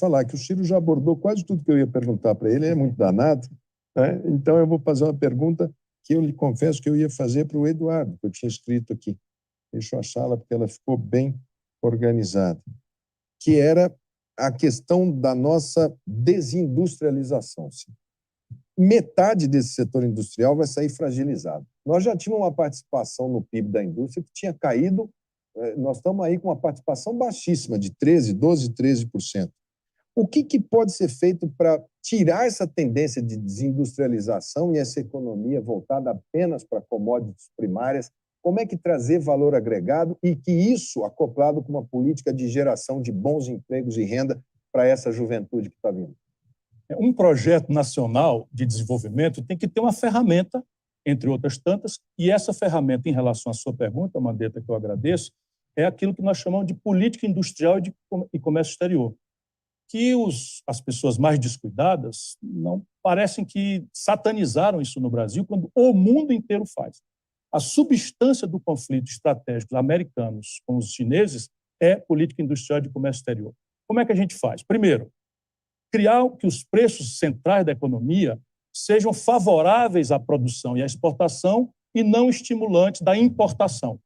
falar, que o Ciro já abordou quase tudo que eu ia perguntar para ele, é muito danado, né? Então eu vou fazer uma pergunta que eu lhe confesso que eu ia fazer para o Eduardo, que eu tinha escrito aqui. Deixa eu achá-la, porque ela ficou bem organizada, que era a questão da nossa desindustrialização. Metade desse setor industrial vai sair fragilizado. Nós já tínhamos uma participação no PIB da indústria que tinha caído, nós estamos aí com uma participação baixíssima, de 13%, 12%, 13%. O que pode ser feito para tirar essa tendência de desindustrialização e essa economia voltada apenas para commodities primárias? Como é que trazer valor agregado e que isso, acoplado com uma política de geração de bons empregos e renda para essa juventude que está vindo? Um projeto nacional de desenvolvimento tem que ter uma ferramenta, entre outras tantas, e essa ferramenta, em relação à sua pergunta, Mandetta, que eu agradeço, é aquilo que nós chamamos de política industrial e comércio exterior, que as pessoas mais descuidadas não parecem que satanizaram isso no Brasil, quando o mundo inteiro faz. A substância do conflito estratégico dos americanos com os chineses é política industrial de comércio exterior. Como é que a gente faz? Primeiro, criar que os preços centrais da economia sejam favoráveis à produção e à exportação e não estimulantes da importação.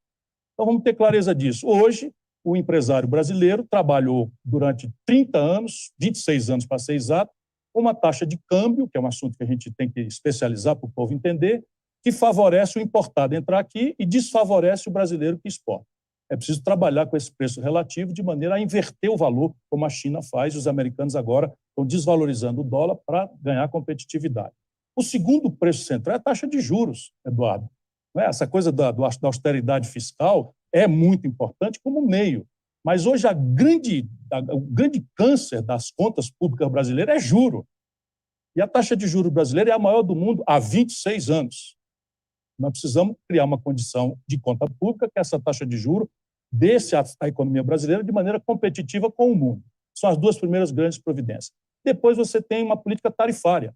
Então, vamos ter clareza disso. Hoje, o empresário brasileiro trabalhou durante 30 anos, 26 anos para ser exato, com uma taxa de câmbio, que é um assunto que a gente tem que especializar para o povo entender, que favorece o importado entrar aqui e desfavorece o brasileiro que exporta. É preciso trabalhar com esse preço relativo de maneira a inverter o valor, como a China faz, e os americanos agora estão desvalorizando o dólar para ganhar competitividade. O segundo preço central é a taxa de juros, Eduardo. Essa coisa da austeridade fiscal é muito importante como meio, mas hoje o grande câncer das contas públicas brasileiras é juro. E a taxa de juros brasileira é a maior do mundo há 26 anos. Nós precisamos criar uma condição de conta pública que essa taxa de juros desce a economia brasileira de maneira competitiva com o mundo. São as duas primeiras grandes providências. Depois você tem uma política tarifária.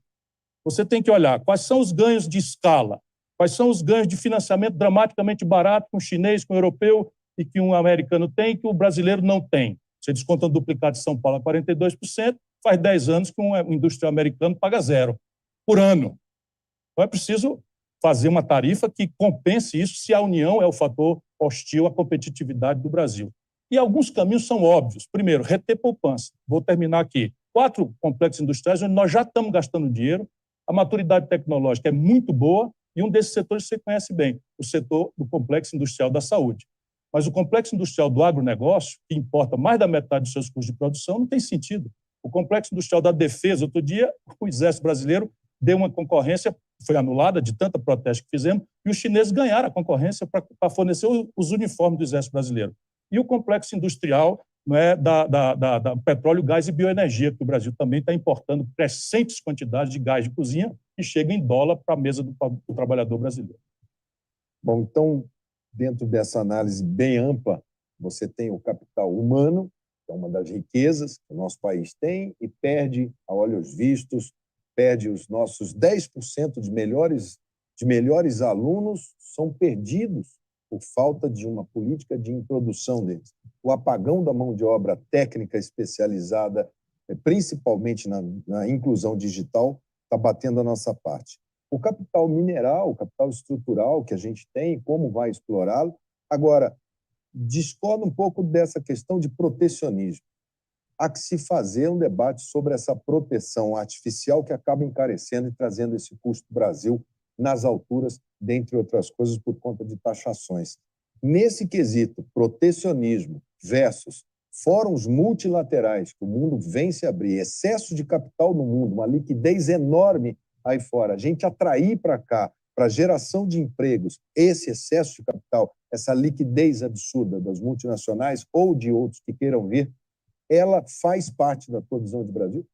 Você tem que olhar quais são os ganhos de escala, quais são os ganhos de financiamento dramaticamente barato que um chinês, que um europeu e que um americano tem, que o brasileiro não tem. Você desconta um duplicado de São Paulo a 42%, faz 10 anos que um industrial americano paga 0 por ano. Então é preciso fazer uma tarifa que compense isso se a União é o fator hostil à competitividade do Brasil. E alguns caminhos são óbvios. Primeiro, reter poupança. Vou terminar aqui. 4 complexos industriais onde nós já estamos gastando dinheiro, a maturidade tecnológica é muito boa e um desses setores você conhece bem, o setor do complexo industrial da saúde. Mas o complexo industrial do agronegócio, que importa mais da metade dos seus custos de produção, não tem sentido. O complexo industrial da defesa, outro dia, o Exército Brasileiro deu uma concorrência, foi anulada de tanta protesto que fizemos, e os chineses ganharam a concorrência para fornecer os uniformes do Exército Brasileiro. E o complexo industrial da petróleo, gás e bioenergia, que o Brasil também está importando crescentes quantidades de gás de cozinha que chega em dólar para a mesa do trabalhador brasileiro. Bom, então, dentro dessa análise bem ampla, você tem o capital humano, que é uma das riquezas que o nosso país tem, e perde, a olhos vistos, perde os nossos 10% de melhores alunos, são perdidos por falta de uma política de introdução deles. O apagão da mão de obra técnica especializada, principalmente na inclusão digital, está batendo a nossa parte. O capital mineral, o capital estrutural que a gente tem, como vai explorá-lo? Agora, discordo um pouco dessa questão de protecionismo. Há que se fazer um debate sobre essa proteção artificial que acaba encarecendo e trazendo esse custo do Brasil nas alturas, dentre outras coisas, por conta de taxações. Nesse quesito, protecionismo versus fóruns multilaterais, que o mundo vem se abrir, excesso de capital no mundo, uma liquidez enorme aí fora, a gente atrair para cá, para geração de empregos, esse excesso de capital, essa liquidez absurda das multinacionais ou de outros que queiram vir, ela faz parte da tua visão de Brasil?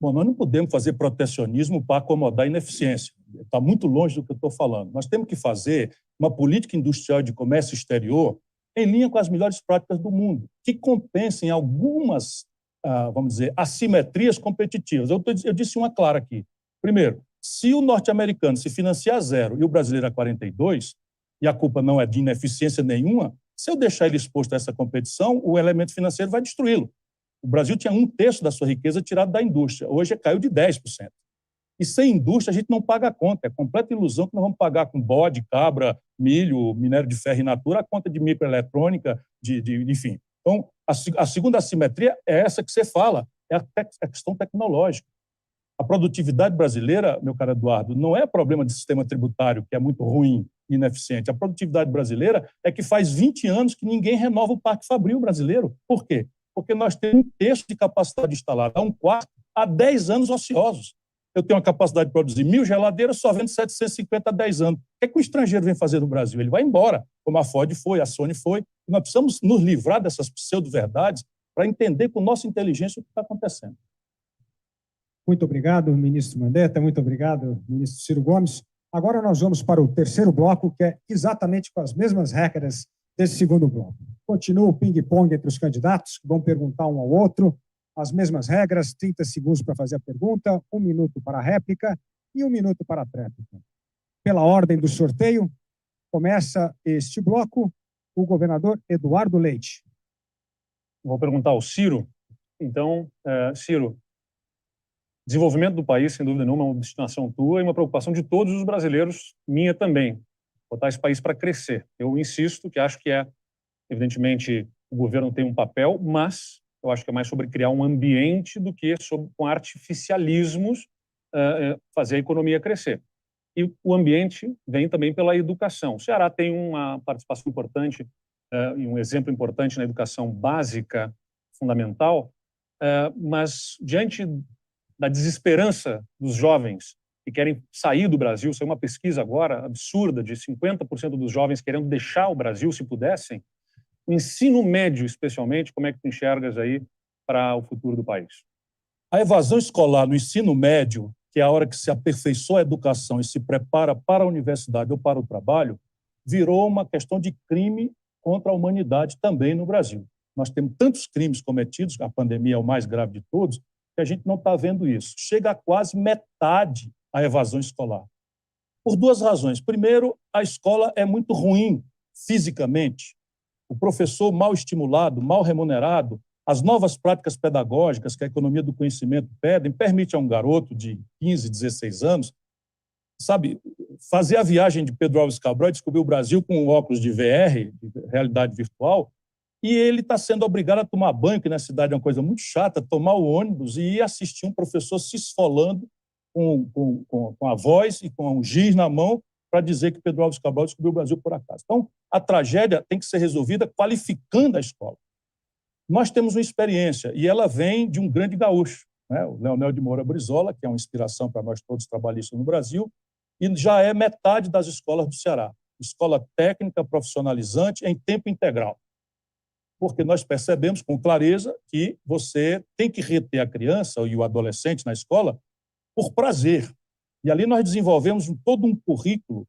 Bom, nós não podemos fazer protecionismo para acomodar a ineficiência. Está muito longe do que eu estou falando. Nós temos que fazer uma política industrial de comércio exterior em linha com as melhores práticas do mundo, que compensem algumas, vamos dizer, assimetrias competitivas. Eu disse uma clara aqui. Primeiro, se o norte-americano se financia a 0 e o brasileiro a 42, e a culpa não é de ineficiência nenhuma, se eu deixar ele exposto a essa competição, o elemento financeiro vai destruí-lo. O Brasil tinha 1/3 da sua riqueza tirada da indústria. Hoje caiu de 10%. E sem indústria a gente não paga a conta. É completa ilusão que nós vamos pagar com bode, cabra, milho, minério de ferro in natura, a conta de microeletrônica, enfim. Então, a segunda assimetria é essa que você fala, é a questão tecnológica. A produtividade brasileira, meu caro Eduardo, não é problema de sistema tributário, que é muito ruim e ineficiente. A produtividade brasileira é que faz 20 anos que ninguém renova o parque fabril brasileiro. Por quê? Porque nós temos 1/3 de capacidade instalada, 1/4, há 10 anos ociosos. Eu tenho a capacidade de produzir 1.000 geladeiras, só vendo 750 há 10 anos. O que o estrangeiro vem fazer no Brasil? Ele vai embora, como a Ford foi, a Sony foi. Nós precisamos nos livrar dessas pseudo-verdades para entender com nossa inteligência o que está acontecendo. Muito obrigado, ministro Mandetta. Muito obrigado, ministro Ciro Gomes. Agora nós vamos para o terceiro bloco, que é exatamente com as mesmas regras desse segundo bloco. Continua o ping-pong entre os candidatos, que vão perguntar um ao outro, as mesmas regras, 30 segundos para fazer a pergunta, 1 minuto para a réplica e 1 minuto para a tréplica. Pela ordem do sorteio, começa este bloco o governador Eduardo Leite. Vou perguntar ao Ciro. Então, Ciro, desenvolvimento do país, sem dúvida nenhuma, é uma destinação tua e uma preocupação de todos os brasileiros, minha também. Botar esse país para crescer. Eu insisto que acho que evidentemente, o governo tem um papel, mas eu acho que é mais sobre criar um ambiente do que sobre, com artificialismos, fazer a economia crescer. E o ambiente vem também pela educação. O Ceará tem uma participação importante e um exemplo importante na educação básica, fundamental, mas diante da desesperança dos jovens que querem sair do Brasil, saiu uma pesquisa agora absurda de 50% dos jovens querendo deixar o Brasil, se pudessem, o ensino médio, especialmente, como é que tu enxergas aí para o futuro do país? A evasão escolar no ensino médio, que é a hora que se aperfeiçoa a educação e se prepara para a universidade ou para o trabalho, virou uma questão de crime contra a humanidade também no Brasil. Nós temos tantos crimes cometidos, a pandemia é o mais grave de todos, que a gente não está vendo isso. Chega a quase metade a evasão escolar. Por duas razões. Primeiro, a escola é muito ruim fisicamente. O professor mal estimulado, mal remunerado, as novas práticas pedagógicas que a economia do conhecimento permite a um garoto de 15, 16 anos, sabe, fazer a viagem de Pedro Álvares Cabral e descobrir o Brasil com óculos de VR, de realidade virtual, e ele está sendo obrigado a tomar banho, que na cidade é uma coisa muito chata, tomar o ônibus e ir assistir um professor se esfolando com a voz e com um giz na mão para dizer que Pedro Álvares Cabral descobriu o Brasil por acaso. Então, a tragédia tem que ser resolvida qualificando a escola. Nós temos uma experiência, e ela vem de um grande gaúcho, né? O Leonel de Moura Brizola, que é uma inspiração para nós todos trabalhistas no Brasil, e já é metade das escolas do Ceará. Escola técnica, profissionalizante, em tempo integral. Porque nós percebemos com clareza que você tem que reter a criança e o adolescente na escola por prazer. E ali nós desenvolvemos todo um currículo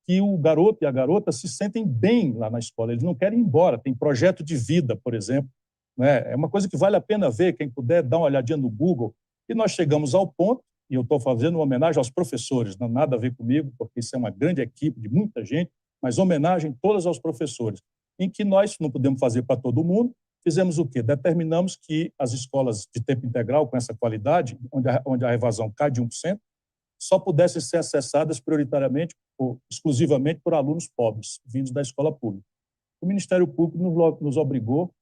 que o garoto e a garota se sentem bem lá na escola. Eles não querem ir embora. Tem projeto de vida, por exemplo. Né? É uma coisa que vale a pena ver, quem puder dar uma olhadinha no Google. E nós chegamos ao ponto, e eu estou fazendo uma homenagem aos professores, não nada a ver comigo, porque isso é uma grande equipe de muita gente, mas homenagem todas aos professores, em que nós não podemos fazer para todo mundo. Fizemos o quê? Determinamos que as escolas de tempo integral, com essa qualidade, onde a evasão cai de 1%, só pudessem ser acessadas prioritariamente ou exclusivamente por alunos pobres, vindos da escola pública. O Ministério Público nos obrigou,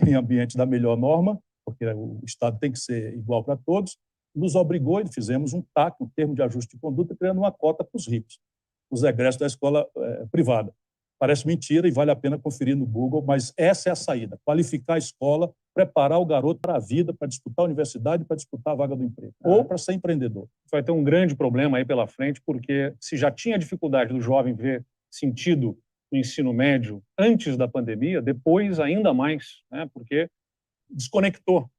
em ambiente da melhor norma, porque o Estado tem que ser igual para todos, nos obrigou e fizemos um TAC, um termo de ajuste de conduta, criando uma cota para os ricos, os egressos da escola privada. Parece mentira e vale a pena conferir no Google, mas essa é a saída, qualificar a escola, preparar o garoto para a vida, para disputar a universidade, para disputar a vaga do emprego, ou para ser empreendedor. Vai ter um grande problema aí pela frente, porque se já tinha dificuldade do jovem ver sentido no ensino médio antes da pandemia, depois ainda mais, né, porque desconectou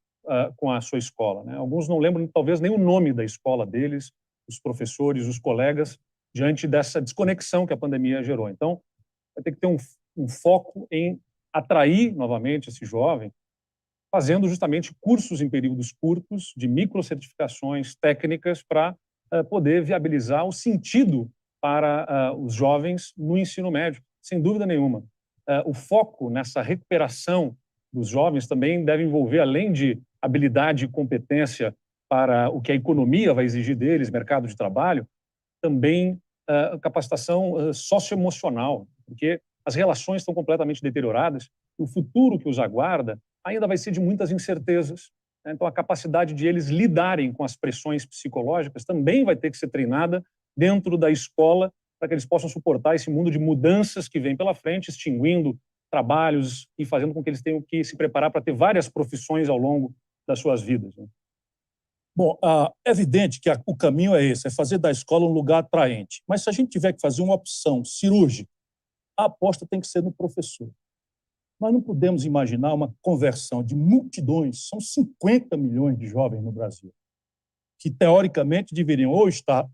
com a sua escola. Né? Alguns não lembram talvez nem o nome da escola deles, os professores, os colegas, diante dessa desconexão que a pandemia gerou. Então, vai ter que ter um foco em atrair novamente esse jovem, fazendo justamente cursos em períodos curtos de microcertificações técnicas para poder viabilizar o sentido para os jovens no ensino médio, sem dúvida nenhuma. O foco nessa recuperação dos jovens também deve envolver, além de habilidade e competência para o que a economia vai exigir deles, mercado de trabalho, também capacitação socioemocional, porque as relações estão completamente deterioradas e o futuro que os aguarda ainda vai ser de muitas incertezas. Né? Então, a capacidade de eles lidarem com as pressões psicológicas também vai ter que ser treinada dentro da escola para que eles possam suportar esse mundo de mudanças que vem pela frente, extinguindo trabalhos e fazendo com que eles tenham que se preparar para ter várias profissões ao longo das suas vidas. Né? Bom, é evidente que o caminho é esse, é fazer da escola um lugar atraente. Mas se a gente tiver que fazer uma opção cirúrgica, a aposta tem que ser no professor. Nós não podemos imaginar uma conversão de multidões, são 50 milhões de jovens no Brasil. que teoricamente deveriam ou estar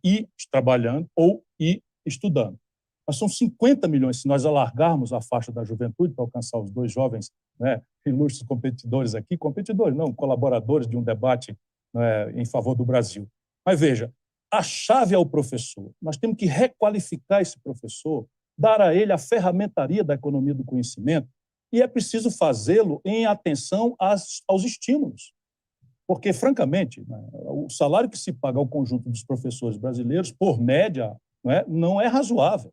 trabalhando ou ir estudando. Mas são 50 milhões, se nós alargarmos a faixa da juventude para alcançar os dois jovens, né, ilustres competidores aqui, competidores não, colaboradores de um debate, né, em favor do Brasil. Mas veja, a chave é o professor. Nós temos que requalificar esse professor, dar a ele a ferramentaria da economia do conhecimento, e é preciso fazê-lo em atenção aos estímulos. Porque, francamente, né, o salário que se paga ao conjunto dos professores brasileiros, por média, não é razoável.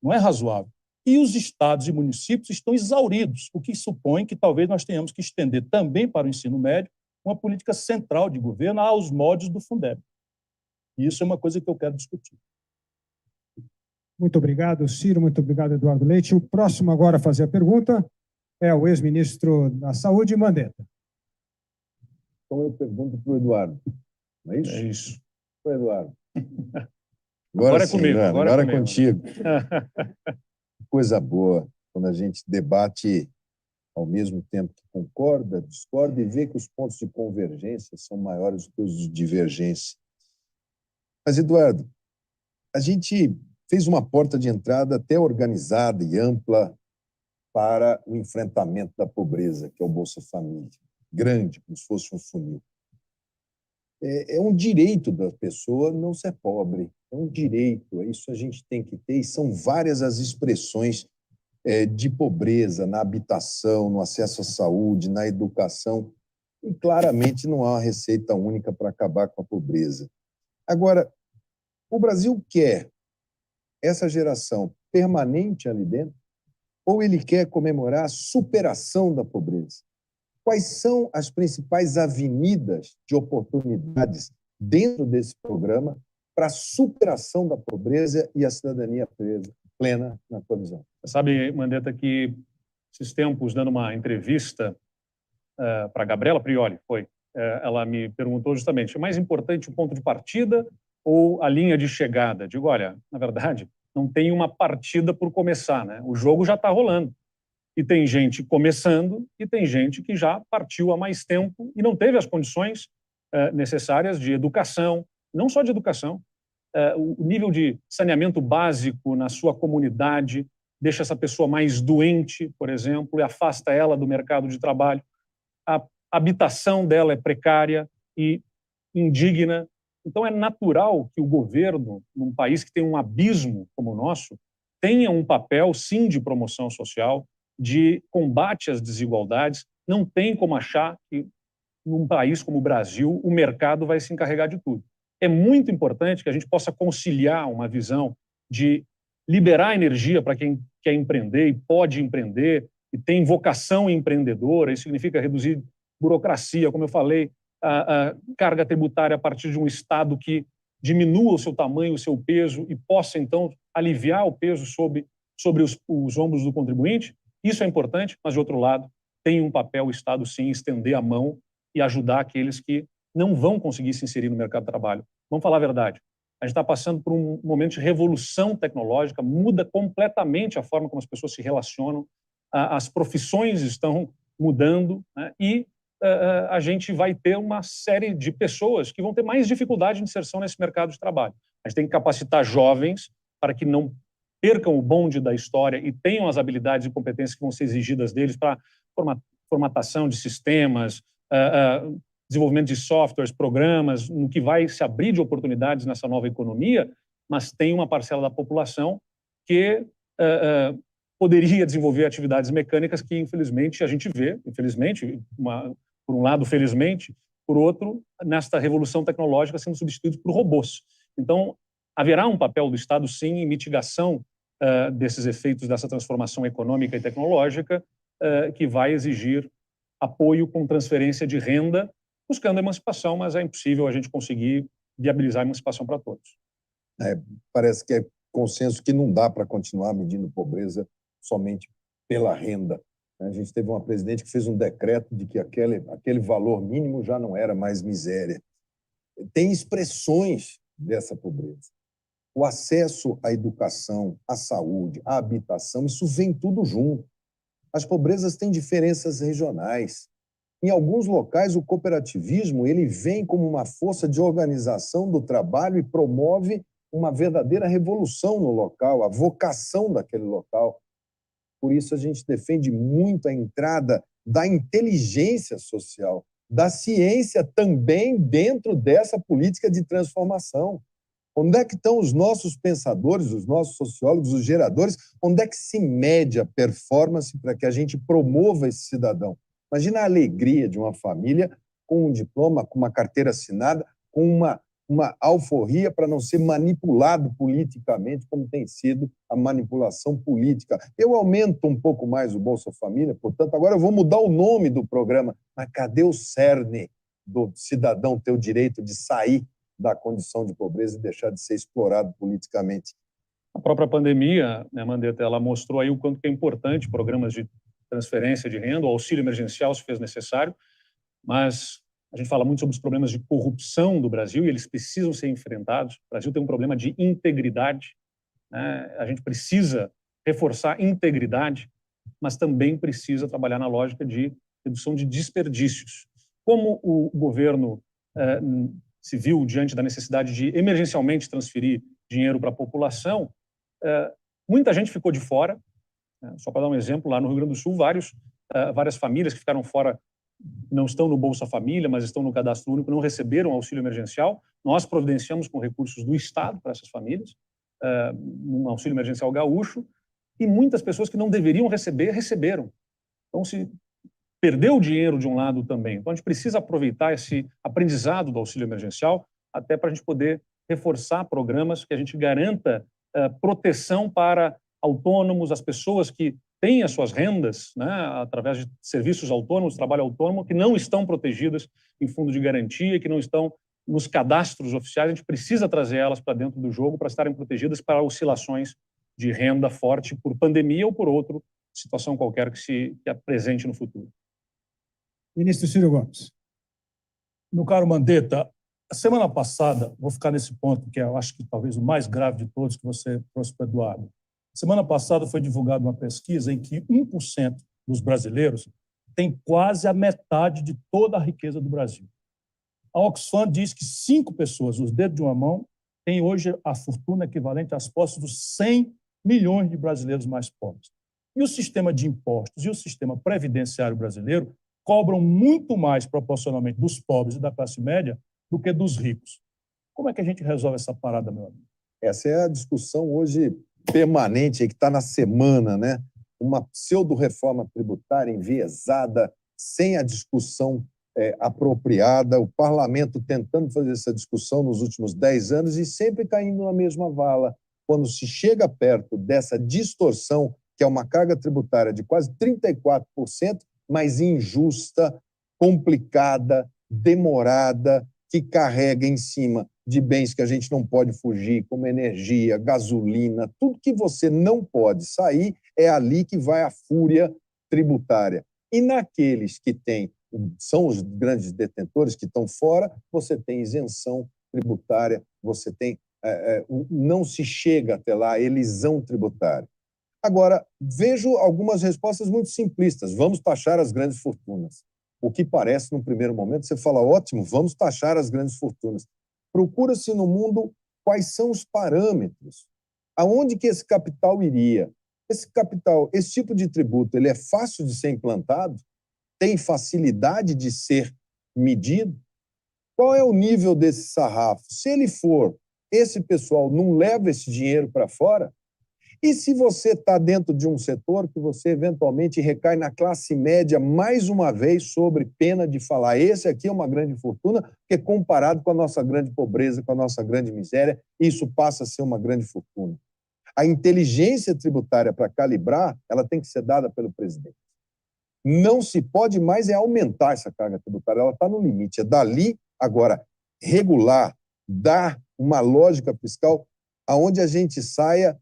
Não é razoável. E os estados e municípios estão exauridos, o que supõe que talvez nós tenhamos que estender também para o ensino médio uma política central de governo aos moldes do Fundeb. E isso é uma coisa que eu quero discutir. Muito obrigado, Ciro. Muito obrigado, Eduardo Leite. O próximo agora a fazer a pergunta é o ex-ministro da Saúde, Mandetta. Então eu pergunto para o Eduardo. Não é isso? É isso. Para o Eduardo. Agora é sim, comigo. Eduardo, Agora é comigo. contigo. Coisa boa quando a gente debate ao mesmo tempo que concorda, discorda e vê que os pontos de convergência são maiores do que os de divergência. Mas, Eduardo, a gente fez uma porta de entrada até organizada e ampla para o enfrentamento da pobreza, que é o Bolsa Família. Grande, como se fosse um funil. É um direito da pessoa não ser pobre. É um direito, isso a gente tem que ter, e são várias as expressões de pobreza na habitação, no acesso à saúde, na educação, e claramente não há uma receita única para acabar com a pobreza. Agora, o Brasil quer essa geração permanente ali dentro, ou ele quer comemorar a superação da pobreza? Quais são as principais avenidas de oportunidades dentro desse programa para a superação da pobreza e a cidadania plena, na tua visão? Você sabe, Mandetta, que esses tempos, dando uma entrevista para a Gabriela Prioli, ela me perguntou justamente, é mais importante o ponto de partida ou a linha de chegada? Digo, olha, na verdade, não tem uma partida por começar, né? O jogo já está rolando. E tem gente começando e tem gente que já partiu há mais tempo e não teve as condições necessárias de educação, não só de educação, o nível de saneamento básico na sua comunidade deixa essa pessoa mais doente, por exemplo, e afasta ela do mercado de trabalho. A habitação dela é precária e indigna. Então, é natural que o governo, num país que tem um abismo como o nosso, tenha um papel, sim, de promoção social, de combate às desigualdades. Não tem como achar que, num país como o Brasil, o mercado vai se encarregar de tudo. É muito importante que a gente possa conciliar uma visão de liberar energia para quem quer empreender e pode empreender e tem vocação empreendedora. Isso significa reduzir burocracia, como eu falei, a carga tributária a partir de um Estado que diminua o seu tamanho, o seu peso e possa, então, aliviar o peso sobre os ombros do contribuinte. Isso é importante, mas, de outro lado, tem um papel o Estado, sim, estender a mão e ajudar aqueles que não vão conseguir se inserir no mercado de trabalho. Vamos falar a verdade. A gente está passando por um momento de revolução tecnológica, muda completamente a forma como as pessoas se relacionam, as profissões estão mudando, né? E a gente vai ter uma série de pessoas que vão ter mais dificuldade de inserção nesse mercado de trabalho. A gente tem que capacitar jovens para que não percam o bonde da história e tenham as habilidades e competências que vão ser exigidas deles para formatação de sistemas, desenvolvimento de softwares, programas, no que vai se abrir de oportunidades nessa nova economia, mas tem uma parcela da população que poderia desenvolver atividades mecânicas que, infelizmente, a gente vê, infelizmente, por um lado, felizmente, por outro, nesta revolução tecnológica sendo substituídos por robôs. Então, haverá um papel do Estado, sim, em mitigação desses efeitos dessa transformação econômica e tecnológica, que vai exigir apoio com transferência de renda, buscando a emancipação, mas é impossível a gente conseguir viabilizar a emancipação para todos. Parece que é consenso que não dá para continuar medindo pobreza somente pela renda. A gente teve uma presidente que fez um decreto de que aquele valor mínimo já não era mais miséria. Tem expressões dessa pobreza. O acesso à educação, à saúde, à habitação, isso vem tudo junto. As pobrezas têm diferenças regionais. Em alguns locais, o cooperativismo ele vem como uma força de organização do trabalho e promove uma verdadeira revolução no local, a vocação daquele local. Por isso, a gente defende muito a entrada da inteligência social, da ciência também dentro dessa política de transformação. Onde é que estão os nossos pensadores, os nossos sociólogos, os geradores? Onde é que se mede a performance para que a gente promova esse cidadão? Imagina a alegria de uma família com um diploma, com uma carteira assinada, com uma alforria para não ser manipulado politicamente, como tem sido a manipulação política. Eu aumento um pouco mais o Bolsa Família, portanto, agora eu vou mudar o nome do programa. Mas cadê o cerne do cidadão ter o direito de sair da condição de pobreza e deixar de ser explorado politicamente? A própria pandemia, né, Mandetta, ela mostrou aí o quanto que é importante programas de transferência de renda, o auxílio emergencial se fez necessário, mas a gente fala muito sobre os problemas de corrupção do Brasil e eles precisam ser enfrentados. O Brasil tem um problema de integridade, né? A gente precisa reforçar a integridade, mas também precisa trabalhar na lógica de redução de desperdícios. Como o governo se viu diante da necessidade de emergencialmente transferir dinheiro para a população, muita gente ficou de fora. Só para dar um exemplo, lá no Rio Grande do Sul, várias famílias que ficaram fora não estão no Bolsa Família, mas estão no Cadastro Único, não receberam auxílio emergencial. Nós providenciamos com recursos do Estado para essas famílias, um auxílio emergencial gaúcho, e muitas pessoas que não deveriam receber, receberam. Então, se perdeu o dinheiro de um lado também. Então, a gente precisa aproveitar esse aprendizado do auxílio emergencial até para a gente poder reforçar programas que a gente garanta proteção para autônomos, as pessoas que têm as suas rendas, né, através de serviços autônomos, trabalho autônomo, que não estão protegidas em fundo de garantia, que não estão nos cadastros oficiais. A gente precisa trazer elas para dentro do jogo para estarem protegidas para oscilações de renda forte por pandemia ou por outra situação qualquer que se apresente no futuro. Ministro Ciro Gomes. Meu caro Mandetta, a semana passada, vou ficar nesse ponto, que eu acho que talvez o mais grave de todos que você trouxe para o Eduardo. Semana passada foi divulgada uma pesquisa em que 1% dos brasileiros tem quase a metade de toda a riqueza do Brasil. A Oxfam diz que 5 pessoas, os dedos de uma mão, têm hoje a fortuna equivalente às posses dos 100 milhões de brasileiros mais pobres. E o sistema de impostos e o sistema previdenciário brasileiro cobram muito mais proporcionalmente dos pobres e da classe média do que dos ricos. Como é que a gente resolve essa parada, meu amigo? Essa é a discussão hoje permanente, que está na semana, né? Uma pseudo-reforma tributária enviesada, sem a discussão apropriada, o parlamento tentando fazer essa discussão nos últimos 10 anos e sempre caindo na mesma vala. Quando se chega perto dessa distorção, que é uma carga tributária de quase 34%, mas injusta, complicada, demorada, que carrega em cima de bens que a gente não pode fugir, como energia, gasolina, tudo que você não pode sair, é ali que vai a fúria tributária. E naqueles que são os grandes detentores que estão fora, você tem isenção tributária, você tem não se chega até lá, a elisão tributária. Agora, vejo algumas respostas muito simplistas. Vamos taxar as grandes fortunas. O que parece, num primeiro momento, você fala, ótimo, vamos taxar as grandes fortunas. Procura-se no mundo quais são os parâmetros. Aonde que esse capital iria? Esse tipo de tributo, ele é fácil de ser implantado? Tem facilidade de ser medido? Qual é o nível desse sarrafo? Se ele for, esse pessoal não leva esse dinheiro para fora? E se você está dentro de um setor que você eventualmente recai na classe média mais uma vez sobre pena de falar esse aqui é uma grande fortuna, porque comparado com a nossa grande pobreza, com a nossa grande miséria, isso passa a ser uma grande fortuna. A inteligência tributária para calibrar, ela tem que ser dada pelo presidente. Não se pode mais aumentar essa carga tributária, ela está no limite. É dali, agora, regular, dar uma lógica fiscal aonde a gente saia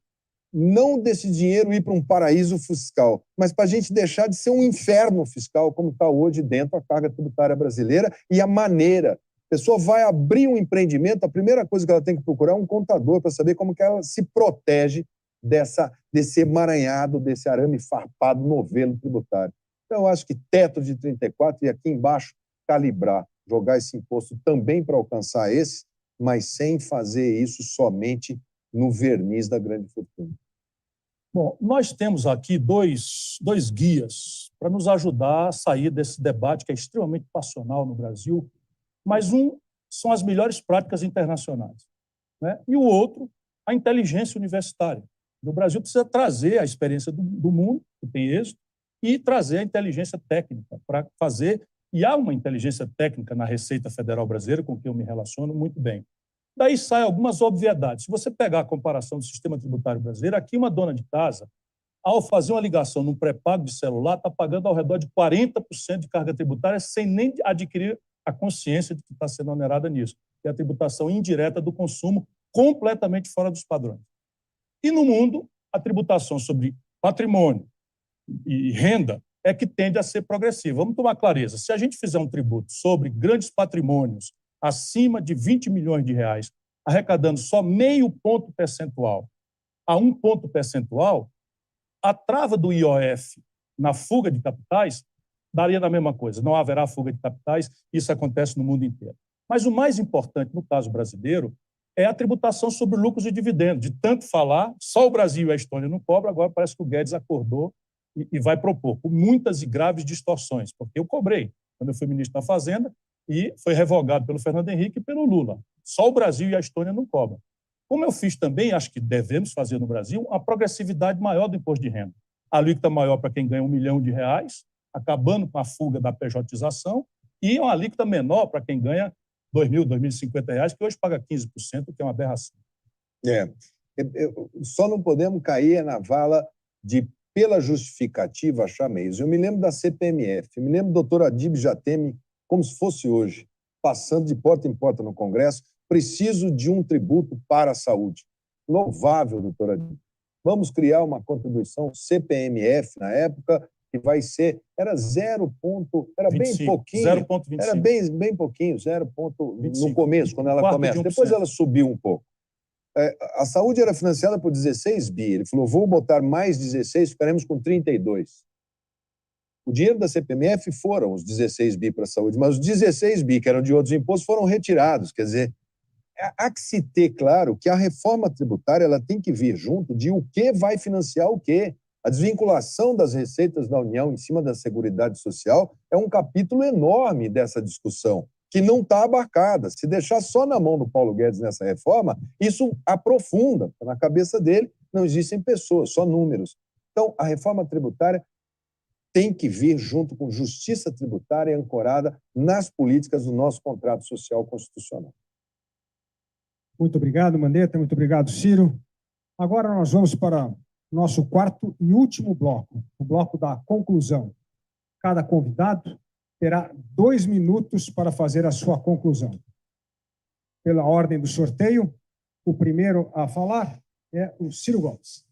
não desse dinheiro ir para um paraíso fiscal, mas para a gente deixar de ser um inferno fiscal, como está hoje dentro da carga tributária brasileira e a maneira. A pessoa vai abrir um empreendimento, a primeira coisa que ela tem que procurar é um contador para saber como que ela se protege desse emaranhado, desse arame farpado novelo tributário. Então, eu acho que teto de 34 e aqui embaixo calibrar, jogar esse imposto também para alcançar esse, mas sem fazer isso somente no verniz da grande fortuna. Bom, nós temos aqui dois guias para nos ajudar a sair desse debate que é extremamente passional no Brasil, mas um são as melhores práticas internacionais, né? E o outro, a inteligência universitária. O Brasil precisa trazer a experiência do mundo, que tem êxito, e trazer a inteligência técnica para fazer, e há uma inteligência técnica na Receita Federal Brasileira, com quem eu me relaciono muito bem. Daí saem algumas obviedades. Se você pegar a comparação do sistema tributário brasileiro, aqui uma dona de casa, ao fazer uma ligação num pré-pago de celular, está pagando ao redor de 40% de carga tributária sem nem adquirir a consciência de que está sendo onerada nisso, que é a tributação indireta do consumo, completamente fora dos padrões. E no mundo, a tributação sobre patrimônio e renda é que tende a ser progressiva. Vamos tomar clareza. Se a gente fizer um tributo sobre grandes patrimônios acima de 20 milhões de reais, arrecadando só meio ponto percentual a 1 ponto percentual, a trava do IOF na fuga de capitais daria na mesma coisa. Não haverá fuga de capitais, isso acontece no mundo inteiro. Mas o mais importante, no caso brasileiro, é a tributação sobre lucros e dividendos. De tanto falar, só o Brasil e a Estônia não cobram, agora parece que o Guedes acordou e vai propor, com muitas e graves distorções, porque eu cobrei quando eu fui ministro da Fazenda e foi revogado pelo Fernando Henrique e pelo Lula. Só o Brasil e a Estônia não cobram. Como eu fiz também, acho que devemos fazer no Brasil, uma progressividade maior do imposto de renda. A alíquota maior para quem ganha R$1 milhão, acabando com a fuga da pejotização, e uma alíquota menor para quem ganha R$2.000, R$2.050, que hoje paga 15%, que é uma aberração. Só não podemos cair na vala de, pela justificativa, achar meios. Eu me lembro da CPMF, eu me lembro do doutor Adib Jatemi, como se fosse hoje, passando de porta em porta no Congresso, preciso de um tributo para a saúde. Louvável, doutor Adib. Vamos criar uma contribuição CPMF na época, que vai ser, era 0, era 25, bem pouquinho, 0,25. Era bem pouquinho, 0,25 no começo, quando ela começa. Depois ela subiu um pouco. A saúde era financiada por 16 bi. Ele falou, vou botar mais 16, ficaremos com 32. O dinheiro da CPMF foram os 16 bi para a saúde, mas os 16 bi, que eram de outros impostos, foram retirados. Quer dizer, há que se ter claro que a reforma tributária ela tem que vir junto de o que vai financiar o quê. A desvinculação das receitas da União em cima da Seguridade Social é um capítulo enorme dessa discussão, que não está abarcada. Se deixar só na mão do Paulo Guedes nessa reforma, isso aprofunda. Na cabeça dele não existem pessoas, só números. Então, a reforma tributária tem que vir junto com justiça tributária ancorada nas políticas do nosso contrato social constitucional. Muito obrigado, Mandetta. Muito obrigado, Ciro. Agora nós vamos para nosso quarto e último bloco, o bloco da conclusão. Cada convidado terá 2 minutos para fazer a sua conclusão. Pela ordem do sorteio, o primeiro a falar é o Ciro Gomes.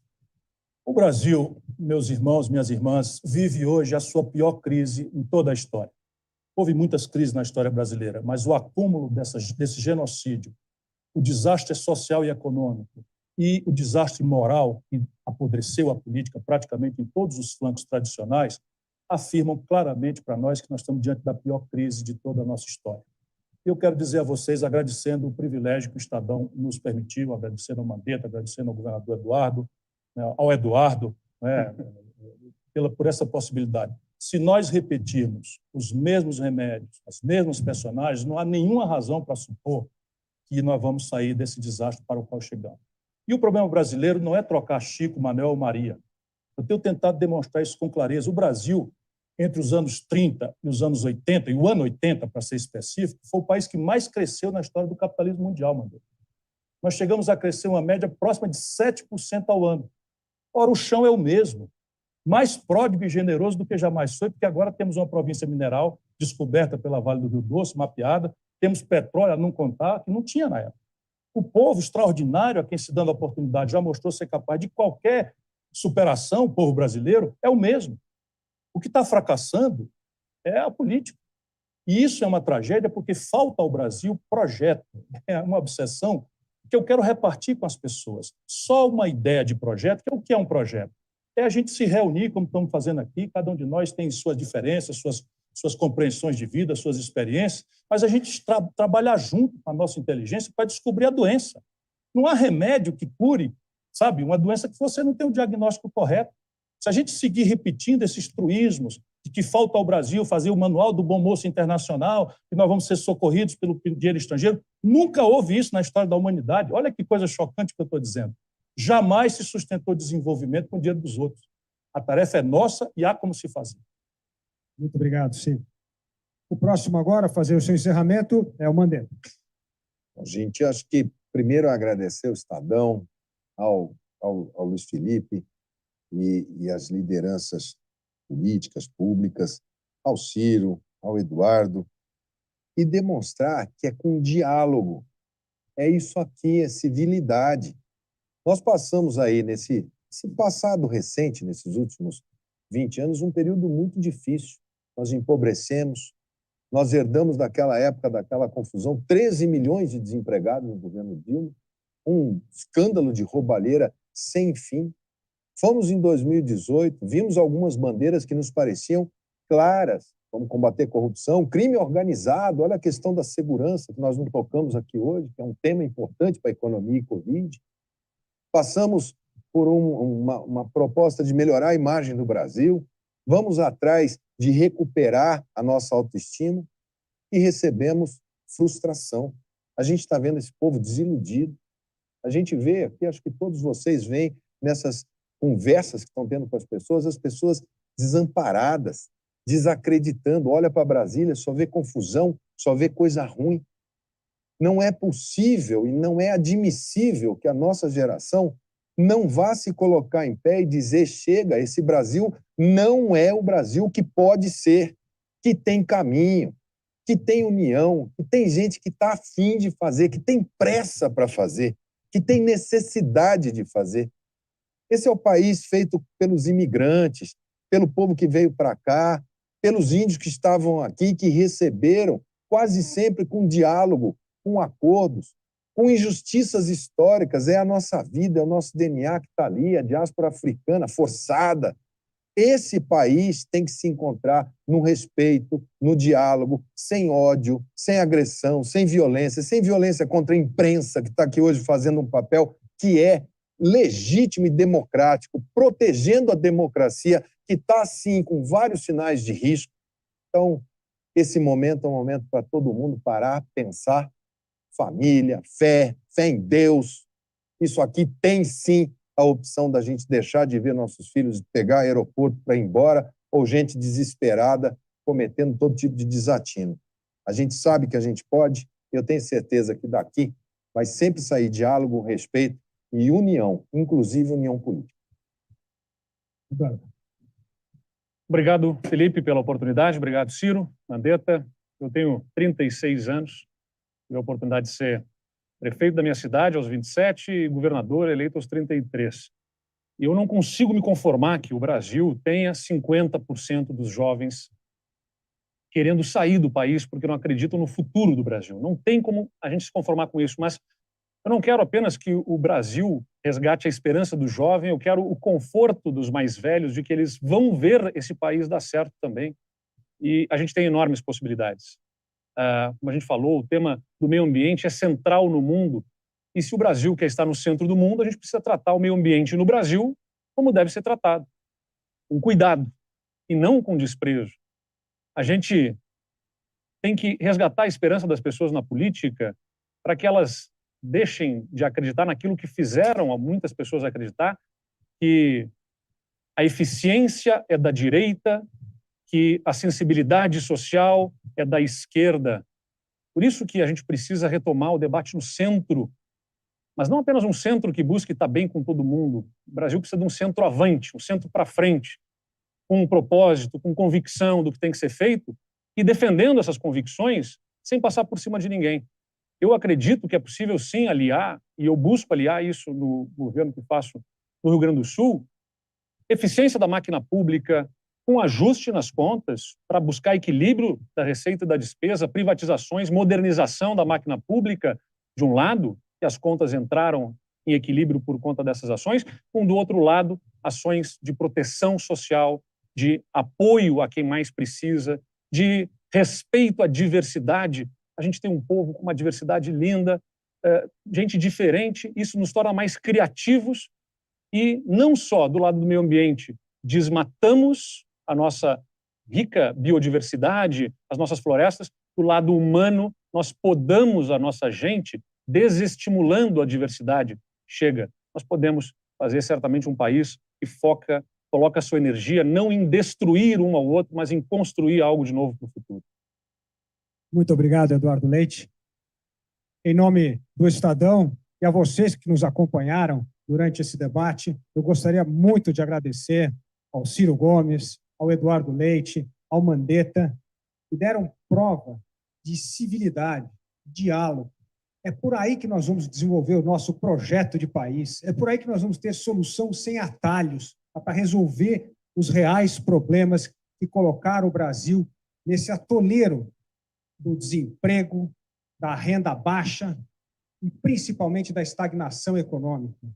O Brasil, meus irmãos, minhas irmãs, vive hoje a sua pior crise em toda a história. Houve muitas crises na história brasileira, mas o acúmulo desse genocídio, o desastre social e econômico e o desastre moral que apodreceu a política praticamente em todos os flancos tradicionais, afirmam claramente para nós que nós estamos diante da pior crise de toda a nossa história. Eu quero dizer a vocês, agradecendo o privilégio que o Estadão nos permitiu, agradecendo ao Mandetta, agradecendo ao governador Eduardo, ao Eduardo, né, por essa possibilidade. Se nós repetirmos os mesmos remédios, as mesmas personagens, não há nenhuma razão para supor que nós vamos sair desse desastre para o qual chegamos. E o problema brasileiro não é trocar Chico, Manuel ou Maria. Eu tenho tentado demonstrar isso com clareza. O Brasil, entre os anos 30 e os anos 80, e o ano 80, para ser específico, foi o país que mais cresceu na história do capitalismo mundial, Mandetta. Nós chegamos a crescer uma média próxima de 7% ao ano. Ora, o chão é o mesmo, mais pródigo e generoso do que jamais foi, porque agora temos uma província mineral descoberta pela Vale do Rio Doce, mapeada, temos petróleo a não contar, que não tinha na época. O povo extraordinário, a quem se dando a oportunidade, já mostrou ser capaz de qualquer superação, o povo brasileiro, é o mesmo. O que está fracassando é a política. E isso é uma tragédia porque falta ao Brasil projeto. É uma obsessão que eu quero repartir com as pessoas. Só uma ideia de projeto, que é o que é um projeto? é a gente se reunir, como estamos fazendo aqui, cada um de nós tem suas diferenças, suas compreensões de vida, suas experiências, mas a gente trabalhar junto com a nossa inteligência para descobrir a doença. Não há remédio que cure, sabe, uma doença que você não tem o diagnóstico correto. Se a gente seguir repetindo esses truísmos de que falta ao Brasil fazer o manual do bom moço internacional, que nós vamos ser socorridos pelo dinheiro estrangeiro, nunca houve isso na história da humanidade. Olha que coisa chocante que eu estou dizendo. Jamais se sustentou desenvolvimento com o dinheiro dos outros. A tarefa é nossa e há como se fazer. Muito obrigado, Ciro. O próximo agora a fazer o seu encerramento é o Mandetta. Gente, acho que primeiro agradecer ao Estadão, ao Luiz Felipe e as lideranças políticas, públicas, ao Ciro, ao Eduardo, e demonstrar que é com diálogo. É isso aqui, é civilidade. Nós passamos aí, nesse passado recente, nesses últimos 20 anos, um período muito difícil. Nós empobrecemos, nós herdamos daquela época, daquela confusão, 13 milhões de desempregados no governo Dilma, um escândalo de roubalheira sem fim. Fomos em 2018, vimos algumas bandeiras que nos pareciam claras, como combater corrupção, crime organizado, olha a questão da segurança, que nós não tocamos aqui hoje, que é um tema importante para a economia e Covid. Passamos por uma proposta de melhorar a imagem do Brasil, vamos atrás de recuperar a nossa autoestima e recebemos frustração. A gente está vendo esse povo desiludido. A gente vê aqui, acho que todos vocês veem nessas conversas que estão tendo com as pessoas desamparadas, desacreditando. Olha para Brasília, só vê confusão, só vê coisa ruim. Não é possível e não é admissível que a nossa geração não vá se colocar em pé e dizer: chega, esse Brasil não é o Brasil que pode ser, que tem caminho, que tem união, que tem gente que está a fim de fazer, que tem pressa para fazer, que tem necessidade de fazer. Esse é o país feito pelos imigrantes, pelo povo que veio para cá, pelos índios que estavam aqui, que receberam, quase sempre com diálogo, com acordos, com injustiças históricas. É a nossa vida, é o nosso DNA que está ali, a diáspora africana forçada. Esse país tem que se encontrar no respeito, no diálogo, sem ódio, sem agressão, sem violência contra a imprensa, que está aqui hoje fazendo um papel que é legítimo e democrático, protegendo a democracia, que está, sim, com vários sinais de risco. Então, esse momento é um momento para todo mundo parar, pensar, família, fé em Deus. Isso aqui tem, sim, a opção da gente deixar de ver nossos filhos pegar aeroporto para ir embora, ou gente desesperada cometendo todo tipo de desatino. A gente sabe que a gente pode, eu tenho certeza que daqui vai sempre sair diálogo, respeito e união, inclusive união política. Obrigado, Felipe, pela oportunidade. Obrigado, Ciro, Mandetta. Eu tenho 36 anos, tive a oportunidade de ser prefeito da minha cidade aos 27 e governador eleito aos 33. E eu não consigo me conformar que o Brasil tenha 50% dos jovens querendo sair do país porque não acreditam no futuro do Brasil. Não tem como a gente se conformar com isso, mas eu não quero apenas que o Brasil resgate a esperança do jovem, eu quero o conforto dos mais velhos de que eles vão ver esse país dar certo também. E a gente tem enormes possibilidades. Como a gente falou, o tema do meio ambiente é central no mundo. E se o Brasil quer estar no centro do mundo, a gente precisa tratar o meio ambiente no Brasil como deve ser tratado, com cuidado e não com desprezo. A gente tem que resgatar a esperança das pessoas na política para que elas deixem de acreditar naquilo que fizeram muitas pessoas acreditar, que a eficiência é da direita, que a sensibilidade social é da esquerda. Por isso que a gente precisa retomar o debate no centro, mas não apenas um centro que busque estar bem com todo mundo. O Brasil precisa de um centro-avante, um centro para frente, com um propósito, com convicção do que tem que ser feito e defendendo essas convicções sem passar por cima de ninguém. Eu acredito que é possível, sim, aliar, e eu busco aliar isso no governo que faço no Rio Grande do Sul, eficiência da máquina pública, com ajuste nas contas, para buscar equilíbrio da receita e da despesa, privatizações, modernização da máquina pública, de um lado, que as contas entraram em equilíbrio por conta dessas ações, com, do outro lado, ações de proteção social, de apoio a quem mais precisa, de respeito à diversidade. A gente tem um povo com uma diversidade linda, gente diferente, isso nos torna mais criativos e não só do lado do meio ambiente, desmatamos a nossa rica biodiversidade, as nossas florestas, do lado humano, nós podamos a nossa gente, desestimulando a diversidade. Chega, nós podemos fazer certamente um país que coloca a sua energia não em destruir um ao outro, mas em construir algo de novo para o futuro. Muito obrigado, Eduardo Leite. Em nome do Estadão e a vocês que nos acompanharam durante esse debate, eu gostaria muito de agradecer ao Ciro Gomes, ao Eduardo Leite, ao Mandetta, que deram prova de civilidade, diálogo. É por aí que nós vamos desenvolver o nosso projeto de país, é por aí que nós vamos ter solução sem atalhos para resolver os reais problemas que colocaram o Brasil nesse atoleiro do desemprego, da renda baixa e principalmente da estagnação econômica.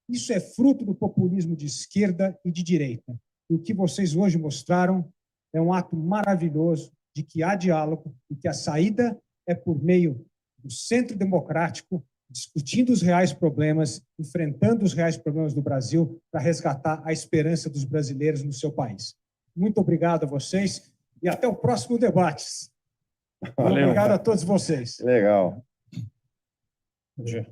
Isso é fruto do populismo de esquerda e de direita. E o que vocês hoje mostraram é um ato maravilhoso de que há diálogo e que a saída é por meio do centro democrático, discutindo os reais problemas, enfrentando os reais problemas do Brasil para resgatar a esperança dos brasileiros no seu país. Muito obrigado a vocês e até o próximo debate. Valeu. Obrigado a todos vocês. Legal. Bom dia.